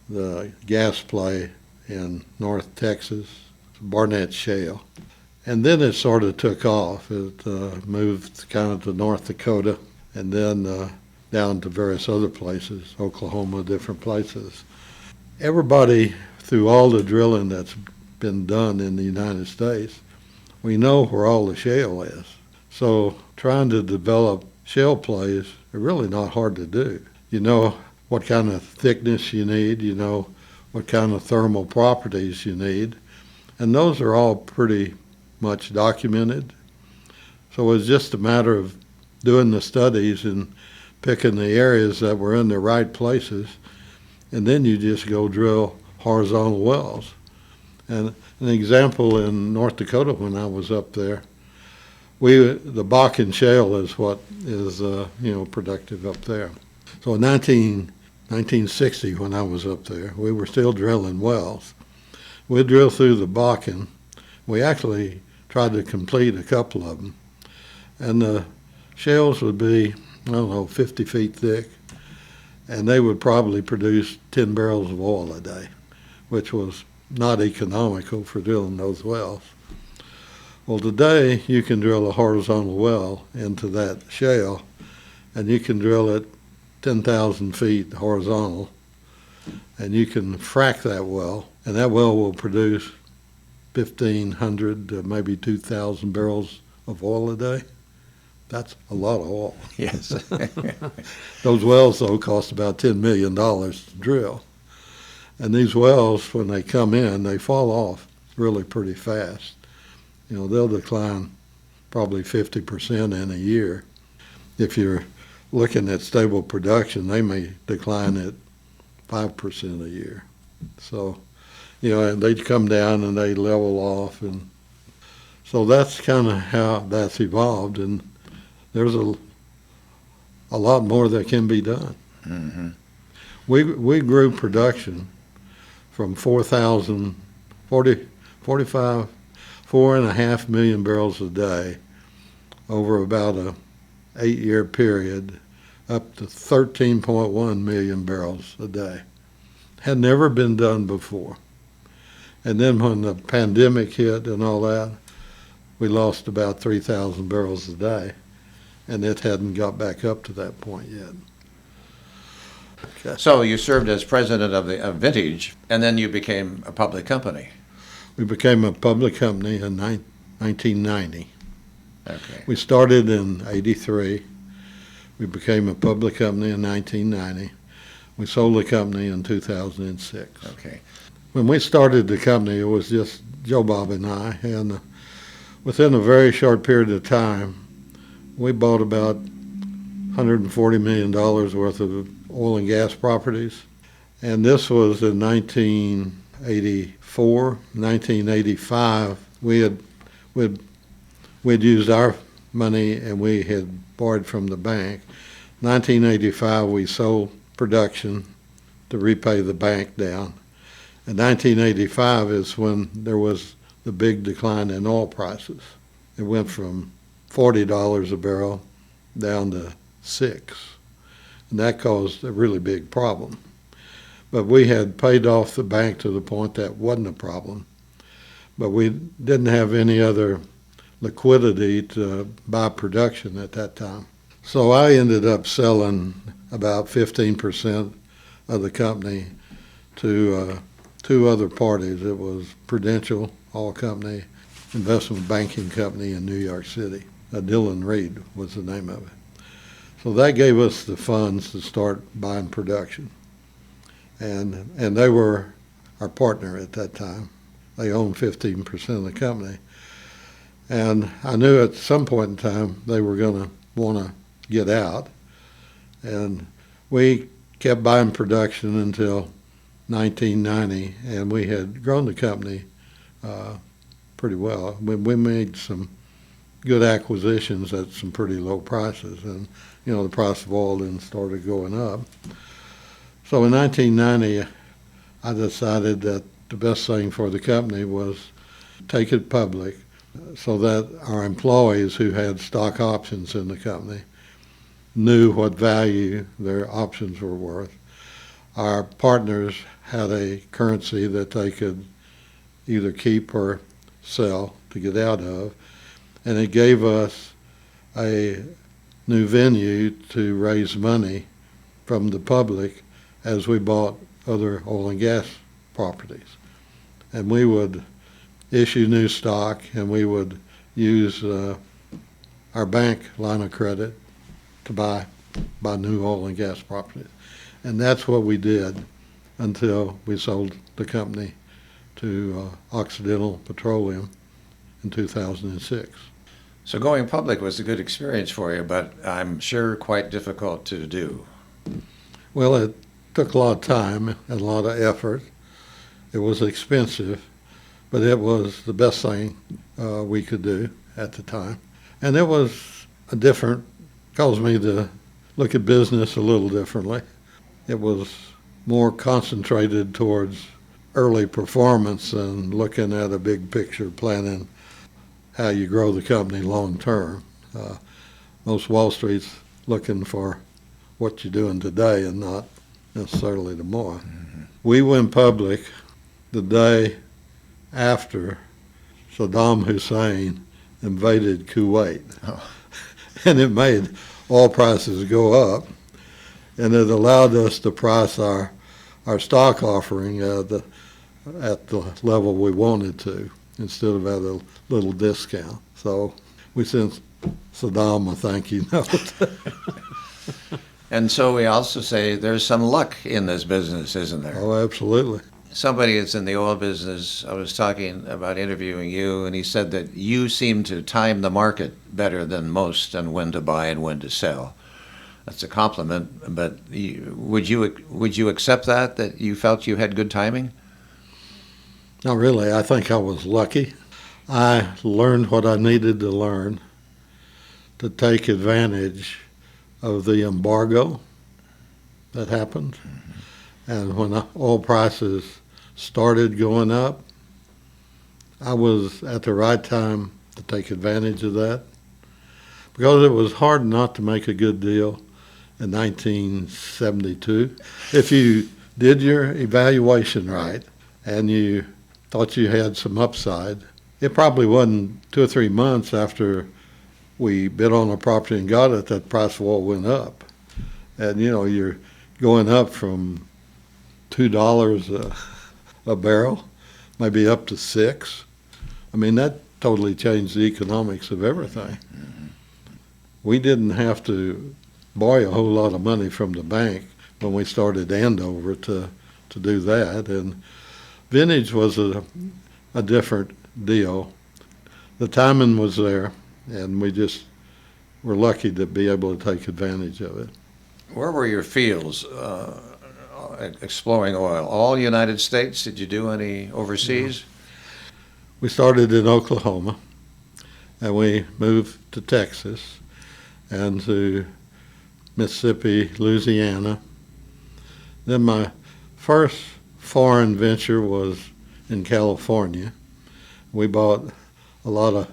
the gas play in North Texas, Barnett Shale. And then it sort of took off. It moved kind of to North Dakota and then down to various other places, Oklahoma, different places. Everybody, through all the drilling that's been done in the United States, we know where all the shale is. So trying to develop shale plays are really not hard to do. You know what kind of thickness you need, you know what kind of thermal properties you need, and those are all pretty much documented. So it's just a matter of doing the studies and picking the areas that were in the right places, and then you just go drill horizontal wells. And an example in North Dakota when I was up there, the Bakken Shale is what is productive up there. So in 1960, when I was up there, we were still drilling wells. We'd drill through the Bakken. We actually tried to complete a couple of them. And the shales would be, 50 feet thick, and they would probably produce 10 barrels of oil a day, which was not economical for drilling those wells. Well, today you can drill a horizontal well into that shale, and you can drill it 10,000 feet horizontal, and you can frack that well, and that well will produce 1,500 to maybe 2,000 barrels of oil a day. That's a lot of oil. Yes. Those wells, though, cost about $10 million to drill. And these wells, when they come in, they fall off really pretty fast. They'll decline probably 50% in a year. If you're looking at stable production, they may decline at 5% a year. So, and they come down and they level off. And so that's kind of how that's evolved. And there's a lot more that can be done. Mm-hmm. We grew production from 4.5 million barrels a day over about a 8-year period up to 13.1 million barrels a day. had never been done before. And then when the pandemic hit and all that, we lost about 3,000 barrels a day, and it hadn't got back up to that point yet. Okay. So you served as president of Vintage, and then you became a public company. We became a public company in 1990. Okay. We started in 83. We became a public company in 1990. We sold the company in 2006. Okay. When we started the company, it was just Joe Bob and I, and within a very short period of time, we bought about $140 million worth of oil and gas properties. And this was in 1984. 1985, we'd used our money and we had borrowed from the bank. 1985, we sold production to repay the bank down. And 1985 is when there was the big decline in oil prices. It went from $40 a barrel down to $6. And that caused a really big problem. But we had paid off the bank to the point that wasn't a problem. But we didn't have any other liquidity to buy production at that time. So I ended up selling about 15% of the company to two other parties. It was Prudential Oil Company, investment banking company in New York City. Dillon Reed was the name of it. So that gave us the funds to start buying production. And they were our partner at that time. They owned 15% of the company. And I knew at some point in time they were going to want to get out. And we kept buying production until 1990, and we had grown the company pretty well. We made some good acquisitions at some pretty low prices, and the price of oil then started going up. So in 1990, I decided that the best thing for the company was take it public so that our employees who had stock options in the company knew what value their options were worth. Our partners had a currency that they could either keep or sell to get out of, and it gave us a new venue to raise money from the public as we bought other oil and gas properties. And we would issue new stock, and we would use our bank line of credit to buy new oil and gas properties. And that's what we did until we sold the company to Occidental Petroleum in 2006. So going public was a good experience for you, but I'm sure quite difficult to do. Well, it took a lot of time and a lot of effort. It was expensive, but it was the best thing we could do at the time. And it was caused me to look at business a little differently. It was more concentrated towards early performance and looking at a big picture, planning how you grow the company long term. Most Wall Street's looking for what you're doing today and not necessarily tomorrow. Mm-hmm. We went public the day after Saddam Hussein invaded Kuwait. Oh. And it made oil prices go up, and it allowed us to price our stock offering at the level we wanted to, instead of at a little discount. So we sent Saddam a thank you note. And so we also say there's some luck in this business, isn't there? Oh, absolutely. Somebody that's in the oil business, I was talking about interviewing you, and he said that you seem to time the market better than most on when to buy and when to sell. That's a compliment, but would you accept that you felt you had good timing? Not really. I think I was lucky. I learned what I needed to learn to take advantage of the embargo that happened. Mm-hmm. And when oil prices started going up, I was at the right time to take advantage of that, because it was hard not to make a good deal in 1972. If you did your evaluation right, and you thought you had some upside, it probably wasn't 2 or 3 months after we bid on a property and got it that price of oil went up. And, you're going up from $2 a barrel, maybe up to $6. I mean, that totally changed the economics of everything. We didn't have to borrow a whole lot of money from the bank when we started Andover to do that. And vintage was a different deal. The timing was there, and we just were lucky to be able to take advantage of it. Where were your fields exploring oil? All United States? Did you do any overseas? We started in Oklahoma, and we moved to Texas and to Mississippi, Louisiana. Then my first foreign venture was in California. We bought a lot of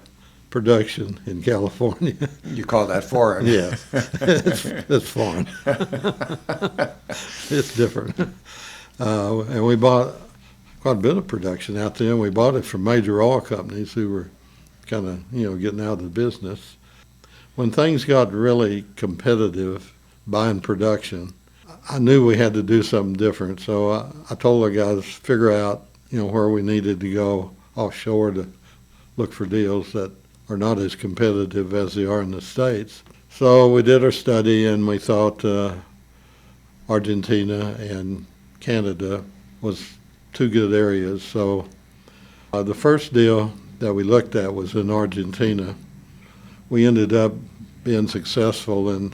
production in California. You call that foreign? Yeah, it's foreign. It's different. And we bought quite a bit of production out there, and we bought it from major oil companies who were kind of, getting out of the business. When things got really competitive buying production, I knew we had to do something different. So I told our guys, figure out, where we needed to go offshore to look for deals that are not as competitive as they are in the States. So we did our study, and we thought Argentina and Canada was two good areas. So the first deal that we looked at was in Argentina. We ended up being successful in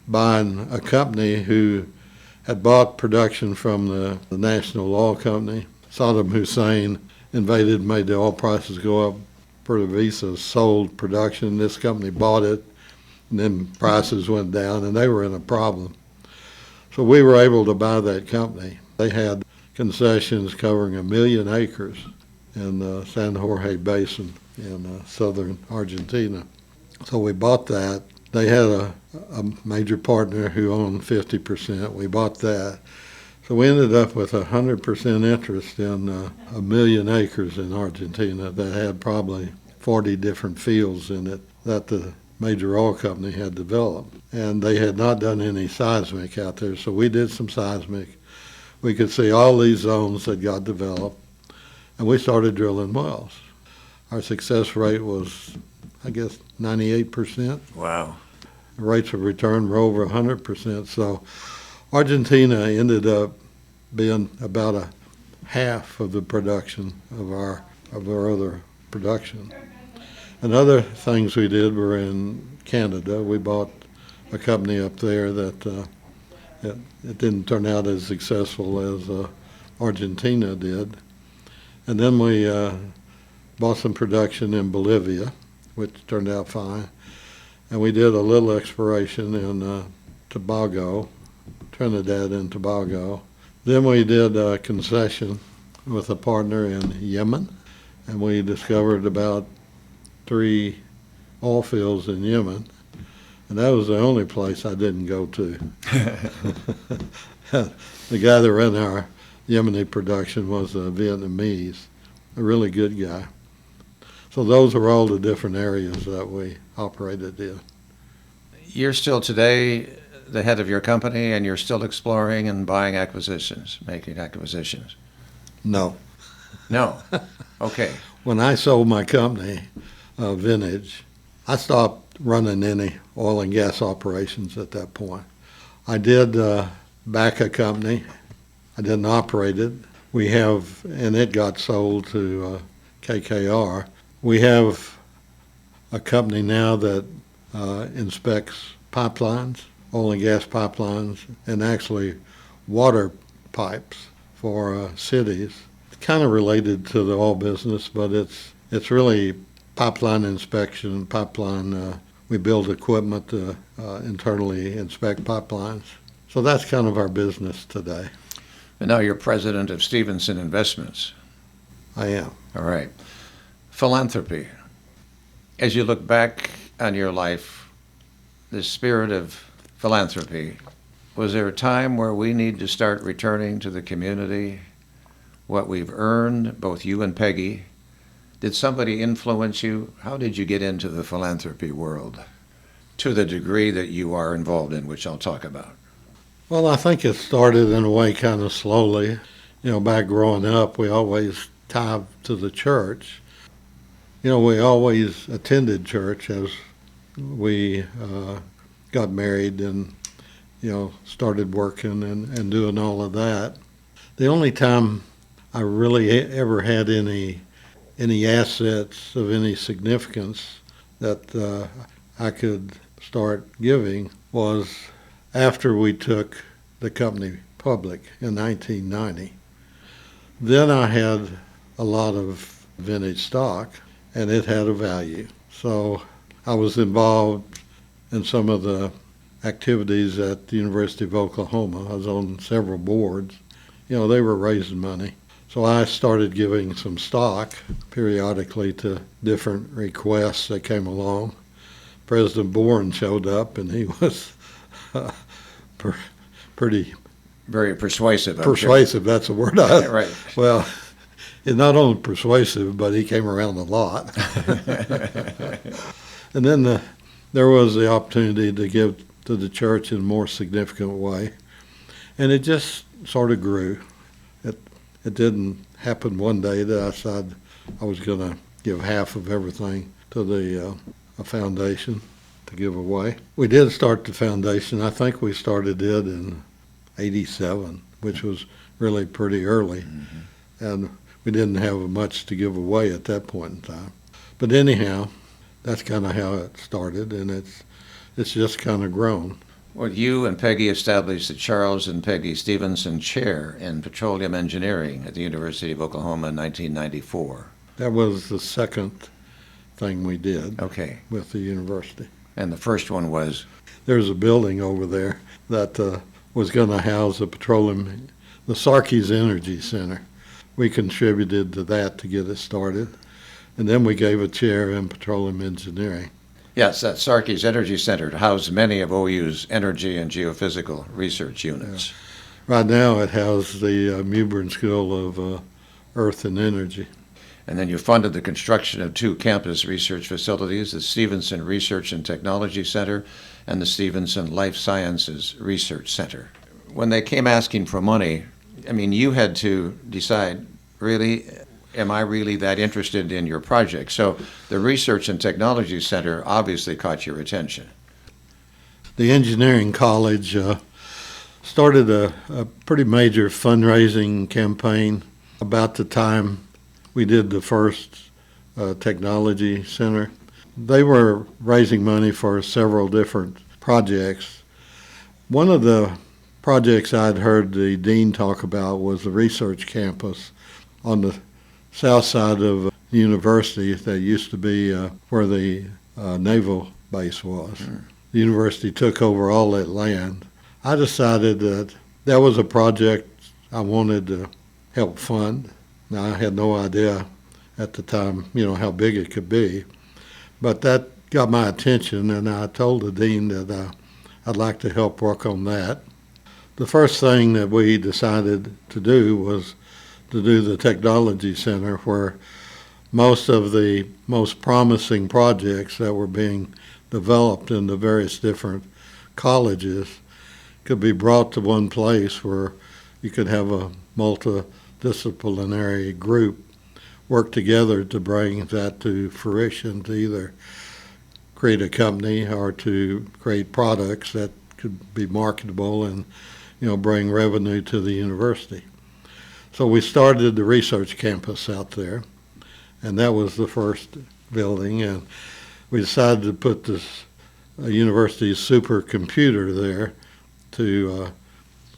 buying a company who had bought production from the National Oil Company. Saddam Hussein invaded, made the oil prices go up. PDVSA sold production. This company bought it, and then prices went down, and they were in a problem. So we were able to buy that company. They had concessions covering 1 million acres in the San Jorge Basin in southern Argentina. So we bought that. They had a major partner who owned 50%. We bought that. So we ended up with 100% interest in 1 million acres in Argentina that had probably 40 different fields in it that the major oil company had developed. And they had not done any seismic out there, so we did some seismic. We could see all these zones that got developed, and we started drilling wells. Our success rate was, I guess, 98%. Wow. The rates of return were over 100%. So Argentina ended up being about a half of the production of our other production. And other things we did were in Canada. We bought a company up there that it didn't turn out as successful as Argentina did. And then we bought some production in Bolivia, which turned out fine. And we did a little exploration in Tobago, Trinidad and Tobago. Then we did a concession with a partner in Yemen, and we discovered about 3 oil fields in Yemen, and that was the only place I didn't go to. The guy that ran our Yemeni production was a Vietnamese, a really good guy. So those are all the different areas that we operated in. You're still today the head of your company, and you're still exploring and buying acquisitions, making acquisitions? No. No. Okay. When I sold my company, Vintage, I stopped running any oil and gas operations at that point. I did back a company. I didn't operate it. And it got sold to KKR. We have a company now that inspects pipelines, oil and gas pipelines, and actually water pipes for cities. It's kind of related to the oil business, but it's really pipeline inspection, we build equipment to internally inspect pipelines. So that's kind of our business today. And now you're president of Stephenson Investments. I am. All right. Philanthropy. As you look back on your life, the spirit of philanthropy, Was there a time where we need to start returning to the community what we've earned, both you and Peggy? Did somebody influence you? How did you get into the philanthropy world to the degree that you are involved in, which I'll talk about? Well, I think it started in a way kind of slowly. Back growing up, we always tied to the church. We always attended church as we got married and, started working and doing all of that. The only time I really ever had any assets of any significance that I could start giving was after we took the company public in 1990. Then I had a lot of vintage stock, and it had a value. So I was involved in some of the activities at the University of Oklahoma. I was on several boards. They were raising money. So I started giving some stock periodically to different requests that came along. President Bourne showed up, and he was pretty Very persuasive. persuasive. That's the word. Right. Well, he's not only persuasive, but he came around a lot. And then there was the opportunity to give to the church in a more significant way, and it just sort of grew. It didn't happen one day that I decided I was going to give half of everything to the a foundation to give away. We did start the foundation. I think we started it in '87, which was really pretty early, and we didn't have much to give away at that point in time. But anyhow, that's kind of how it started, and it's just kind of grown. Well, you and Peggy established the Charles and Peggy Stephenson Chair in Petroleum Engineering at the University of Oklahoma in 1994. That was the second thing we did Okay. with the university. And the first one was? There's a building over there that was going to house the Sarkeys Energy Center. We contributed to that to get it started, and then we gave a chair in petroleum engineering. Yes, that Sarkeys Energy Center housed many of OU's energy and geophysical research units. Yeah. Right now it houses the Mewburn School of Earth and Energy. And then you funded the construction of two campus research facilities, the Stephenson Research and Technology Center and the Stephenson Life Sciences Research Center. When they came asking for money, you had to decide, really, am I really that interested in your project? So the Research and Technology Center obviously caught your attention. The engineering college started a pretty major fundraising campaign about the time we did the first technology center. They were raising money for several different projects. One of the projects I'd heard the dean talk about was the research campus on the south side of the university that used to be where the naval base was. The university took over all that land. I decided that was a project I wanted to help fund. Now, I had no idea at the time, how big it could be, but that got my attention, and I told the dean that I'd like to help work on that. The first thing that we decided to do was to do the technology center, where most of the most promising projects that were being developed in the various different colleges could be brought to one place where you could have a multidisciplinary group work together to bring that to fruition, to either create a company or to create products that could be marketable and bring revenue to the university. So we started the research campus out there, and that was the first building, and we decided to put this university supercomputer there to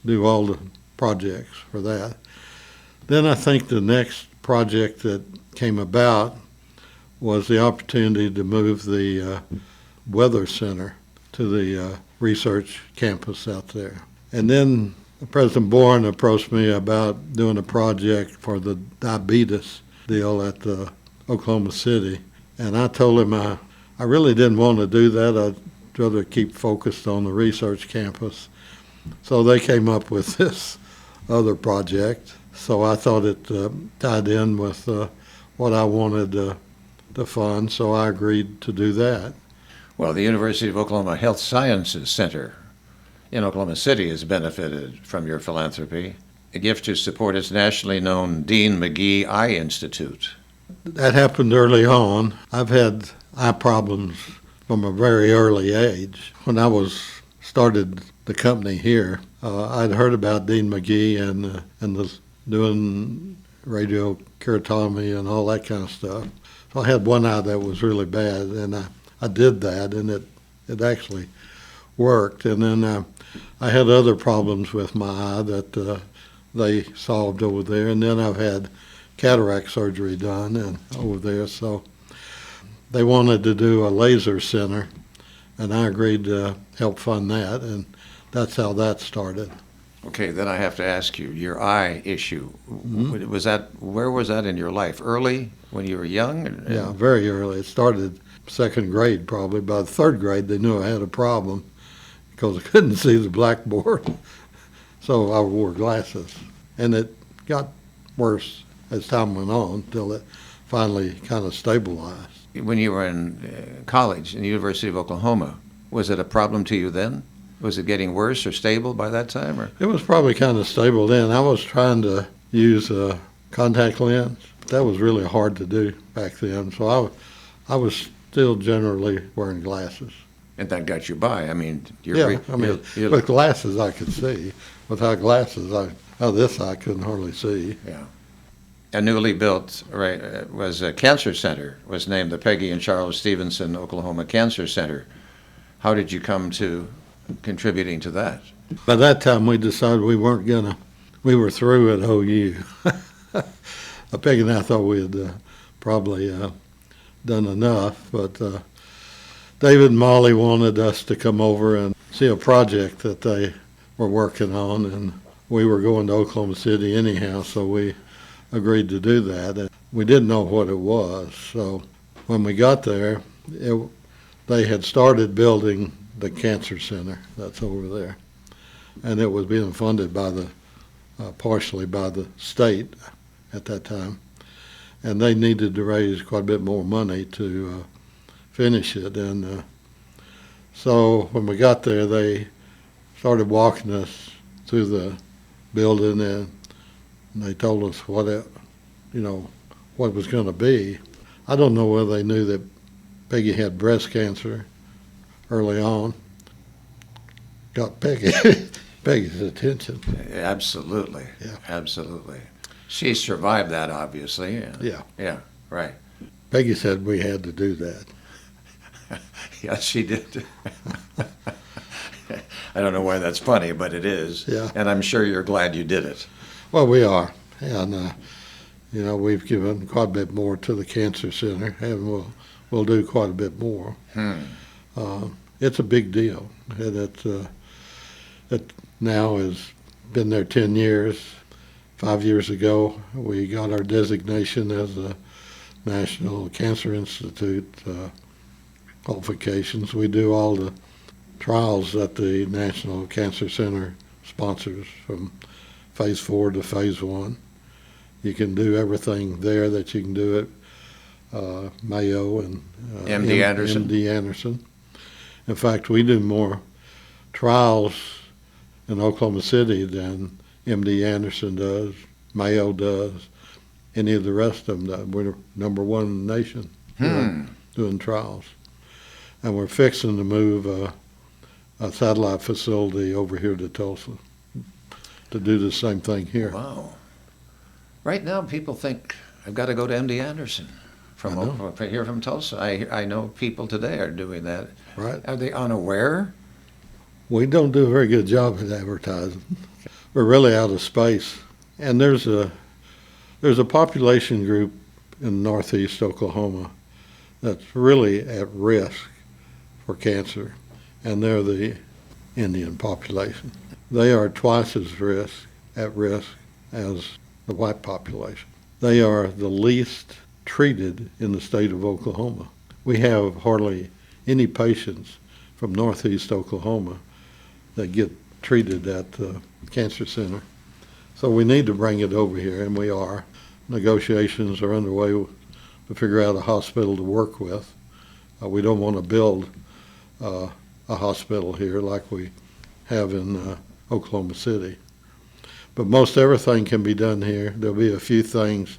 do all the projects for that. Then I think the next project that came about was the opportunity to move the weather center to the research campus out there. And then President Bourne approached me about doing a project for the diabetes deal at Oklahoma City. And I told him I really didn't want to do that. I'd rather keep focused on the research campus. So they came up with this other project. So I thought it tied in with what I wanted to fund, so I agreed to do that. Well, the University of Oklahoma Health Sciences Center in Oklahoma City has benefited from your philanthropy. A gift to support its nationally known Dean McGee Eye Institute. That happened early on. I've had eye problems from a very early age. When I started the company here, I'd heard about Dean McGee and doing radio keratotomy and all that kind of stuff. So I had one eye that was really bad, and I did that, and it actually worked. And then I had other problems with my eye that they solved over there, and then I've had cataract surgery done and over there. So they wanted to do a laser center, and I agreed to help fund that, and that's how that started. Okay, then I have to ask you, your eye issue, where was that in your life? Early, when you were young? Yeah, very early. It started second grade probably. By the third grade, they knew I had a problem because I couldn't see the blackboard. So I wore glasses. And it got worse as time went on until it finally kind of stabilized. When you were in college in the University of Oklahoma, was it a problem to you then? Was it getting worse or stable by that time? Or? It was probably kind of stable then. I was trying to use a contact lens. That was really hard to do back then. So I was still generally wearing glasses. And that got you by. I mean, with glasses I could see. Without glasses, this I couldn't hardly see. Yeah. A newly built was a cancer center, was named the Peggy and Charles Stephenson Oklahoma Cancer Center. How did you come to contributing to that? By that time, we decided we were through at OU. Peggy and I thought we had probably done enough, but David and Molly wanted us to come over and see a project that they were working on, and we were going to Oklahoma City anyhow, so we agreed to do that. And we didn't know what it was, so when we got there, they had started building the cancer center that's over there, and it was being funded by partially by the state at that time, and they needed to raise quite a bit more money to finish it. And so when we got there, they started walking us through the building, and they told us what it was going to be. I don't know whether they knew that Peggy had breast cancer early on. Got Peggy's attention. Absolutely. Yeah. Absolutely. She survived that, obviously. Yeah. Yeah, right. Peggy said we had to do that. Yes, she did. I don't know why that's funny, but it is. Yeah. And I'm sure you're glad you did it. Well, we are. And, we've given quite a bit more to the Cancer Center, and we'll do quite a bit more. It's a big deal. And it now has been there 10 years. 5 years ago, we got our designation as a National Cancer Institute qualifications. We do all the trials that the National Cancer Center sponsors from Phase 4 to Phase 1. You can do everything there that you can do at Mayo and MD Anderson. MD Anderson. In fact, we do more trials in Oklahoma City than MD Anderson does, Mayo does, any of the rest of them. We're number one in the nation doing trials. And we're fixing to move a satellite facility over here to Tulsa to do the same thing here. Wow. Right now, people think, I've got to go to MD Anderson here from Tulsa. I know people today are doing that. Right. Are they unaware? We don't do a very good job at advertising. We're really out of space. And there's a population group in northeast Oklahoma that's really at risk for cancer, and they're the Indian population. They are twice as at risk as the white population. They are the least treated in the state of Oklahoma. We have hardly any patients from northeast Oklahoma that get treated at the cancer center. So we need to bring it over here, and we are. Negotiations are underway to figure out a hospital to work with. We don't want to build a hospital here like we have in Oklahoma City. But most everything can be done here. There'll be a few things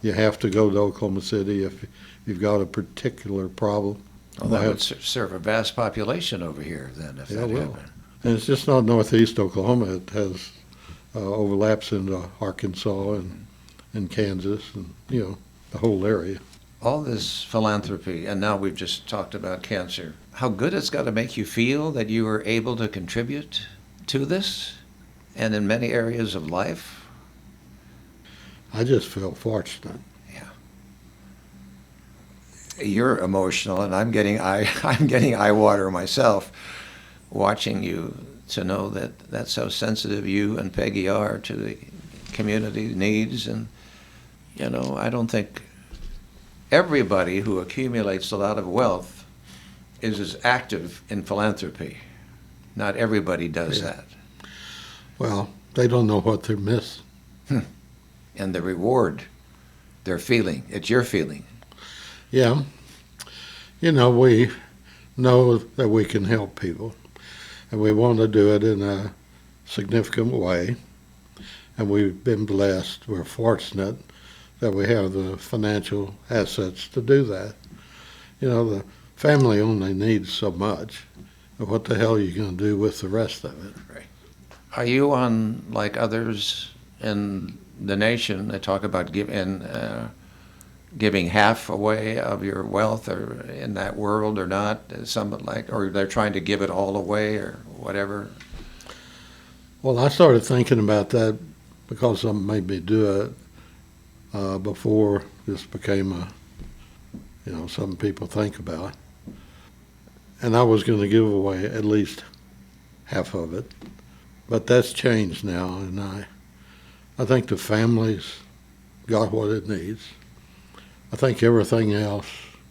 you have to go to Oklahoma City if you've got a particular problem. Well, that would serve a vast population over here then, if that happened. And it's just not northeast Oklahoma. It has overlaps into Arkansas and Kansas and, the whole area. All this philanthropy, and now we've just talked about cancer. How good it's got to make you feel that you were able to contribute to this and in many areas of life? I just feel fortunate. Yeah. You're emotional, and I'm getting eye water myself watching you, to know that that's how sensitive you and Peggy are to the community needs. And, I don't think everybody who accumulates a lot of wealth is as active in philanthropy. Not everybody does that. Well, they don't know what they're missing. And the reward they're feeling, it's your feeling. Yeah. We know that we can help people, and we want to do it in a significant way. And we've been blessed, we're fortunate that we have the financial assets to do that. The family only needs so much. What the hell are you going to do with the rest of it? Right. Are you on, like others in the nation, they talk about giving half away of your wealth, or in that world, or not? Or they're trying to give it all away, or whatever? Well, I started thinking about that because something made me do it before this became something people think about. And I was going to give away at least half of it. But that's changed now, and I think the family's got what it needs. I think everything else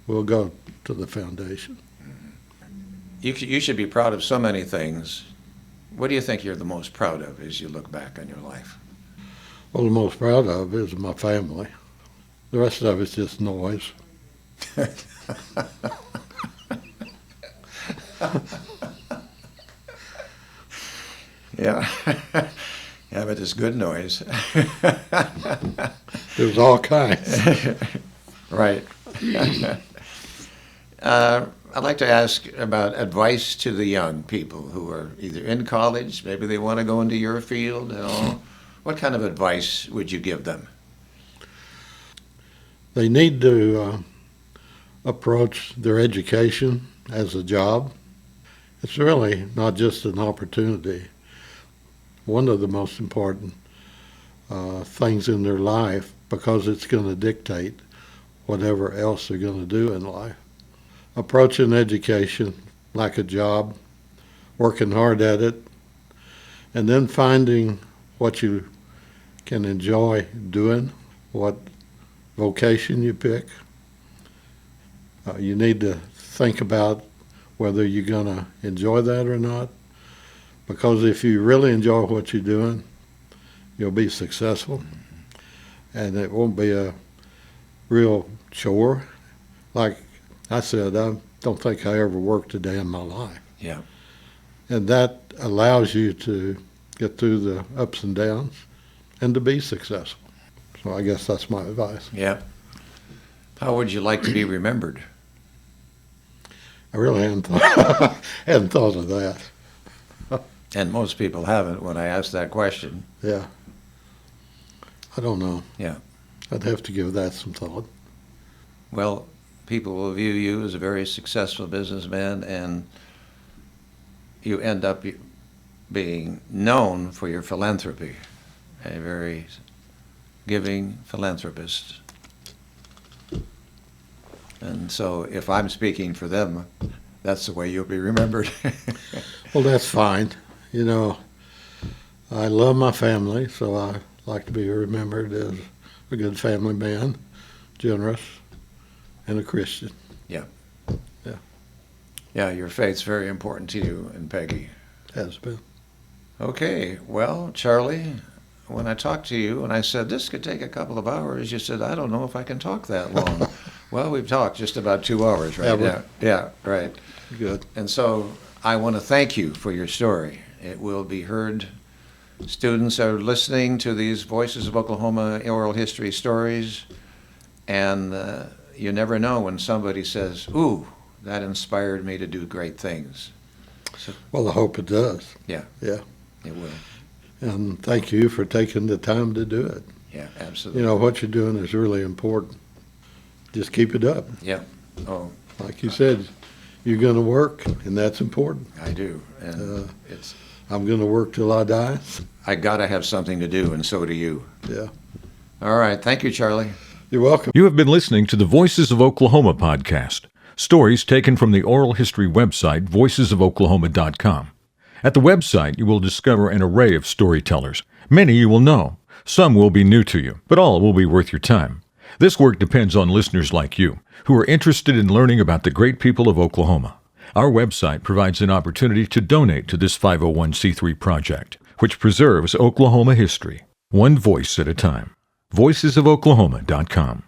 will go to the foundation. You should be proud of so many things. What do you think you're the most proud of as you look back on your life? Well, the most proud of is my family. The rest of it's just noise. Yeah. Yeah, but it's good noise. There's all kinds. Right. I'd like to ask about advice to the young people who are either in college, maybe they want to go into your field. What kind of advice would you give them? They need to approach their education as a job. It's really not just an opportunity. One of the most important things in their life, because it's going to dictate whatever else they're going to do in life. Approaching education like a job, working hard at it, and then finding what you can enjoy doing, what vocation you pick. You need to think about whether you're going to enjoy that or not, because if you really enjoy what you're doing, you'll be successful, and it won't be a real chore. Like I said, I don't think I ever worked a day in my life. Yeah. And that allows you to get through the ups and downs and to be successful. So I guess that's my advice. Yeah. How would you like to be remembered? I really hadn't thought of that. And most people haven't when I ask that question. Yeah. I don't know. Yeah. I'd have to give that some thought. Well, people will view you as a very successful businessman, and you end up being known for your philanthropy, a very giving philanthropist. And so if I'm speaking for them, that's the way you'll be remembered. Well, that's fine. I love my family, so I like to be remembered as a good family man, generous, and a Christian. Yeah. Yeah. Yeah, your faith's very important to you and Peggy. Has been. Okay, well, Charlie, when I talked to you and I said this could take a couple of hours, you said, I don't know if I can talk that long. Well, we've talked just about 2 hours right now. Yeah, right. Good. And so I want to thank you for your story. It will be heard. Students are listening to these Voices of Oklahoma oral history stories, and you never know when somebody says, ooh, that inspired me to do great things. So, Well, I hope it does. yeah, Yeah. it will. And thank you for taking the time to do it. Yeah, absolutely. You know, what you're doing is really important. Just keep it up. Yeah. Oh, Like you said, you're going to work, and that's important. I do. And it's I'm going to work till I die. I got to have something to do, and so do you. Yeah. All right. Thank you, Charlie. You're welcome. You have been listening to the Voices of Oklahoma podcast. Stories taken from the oral history website, voicesofoklahoma.com. At the website, you will discover an array of storytellers. Many you will know. Some will be new to you, but all will be worth your time. This work depends on listeners like you, who are interested in learning about the great people of Oklahoma. Our website provides an opportunity to donate to this 501c3 project, which preserves Oklahoma history, one voice at a time. voicesofoklahoma.com.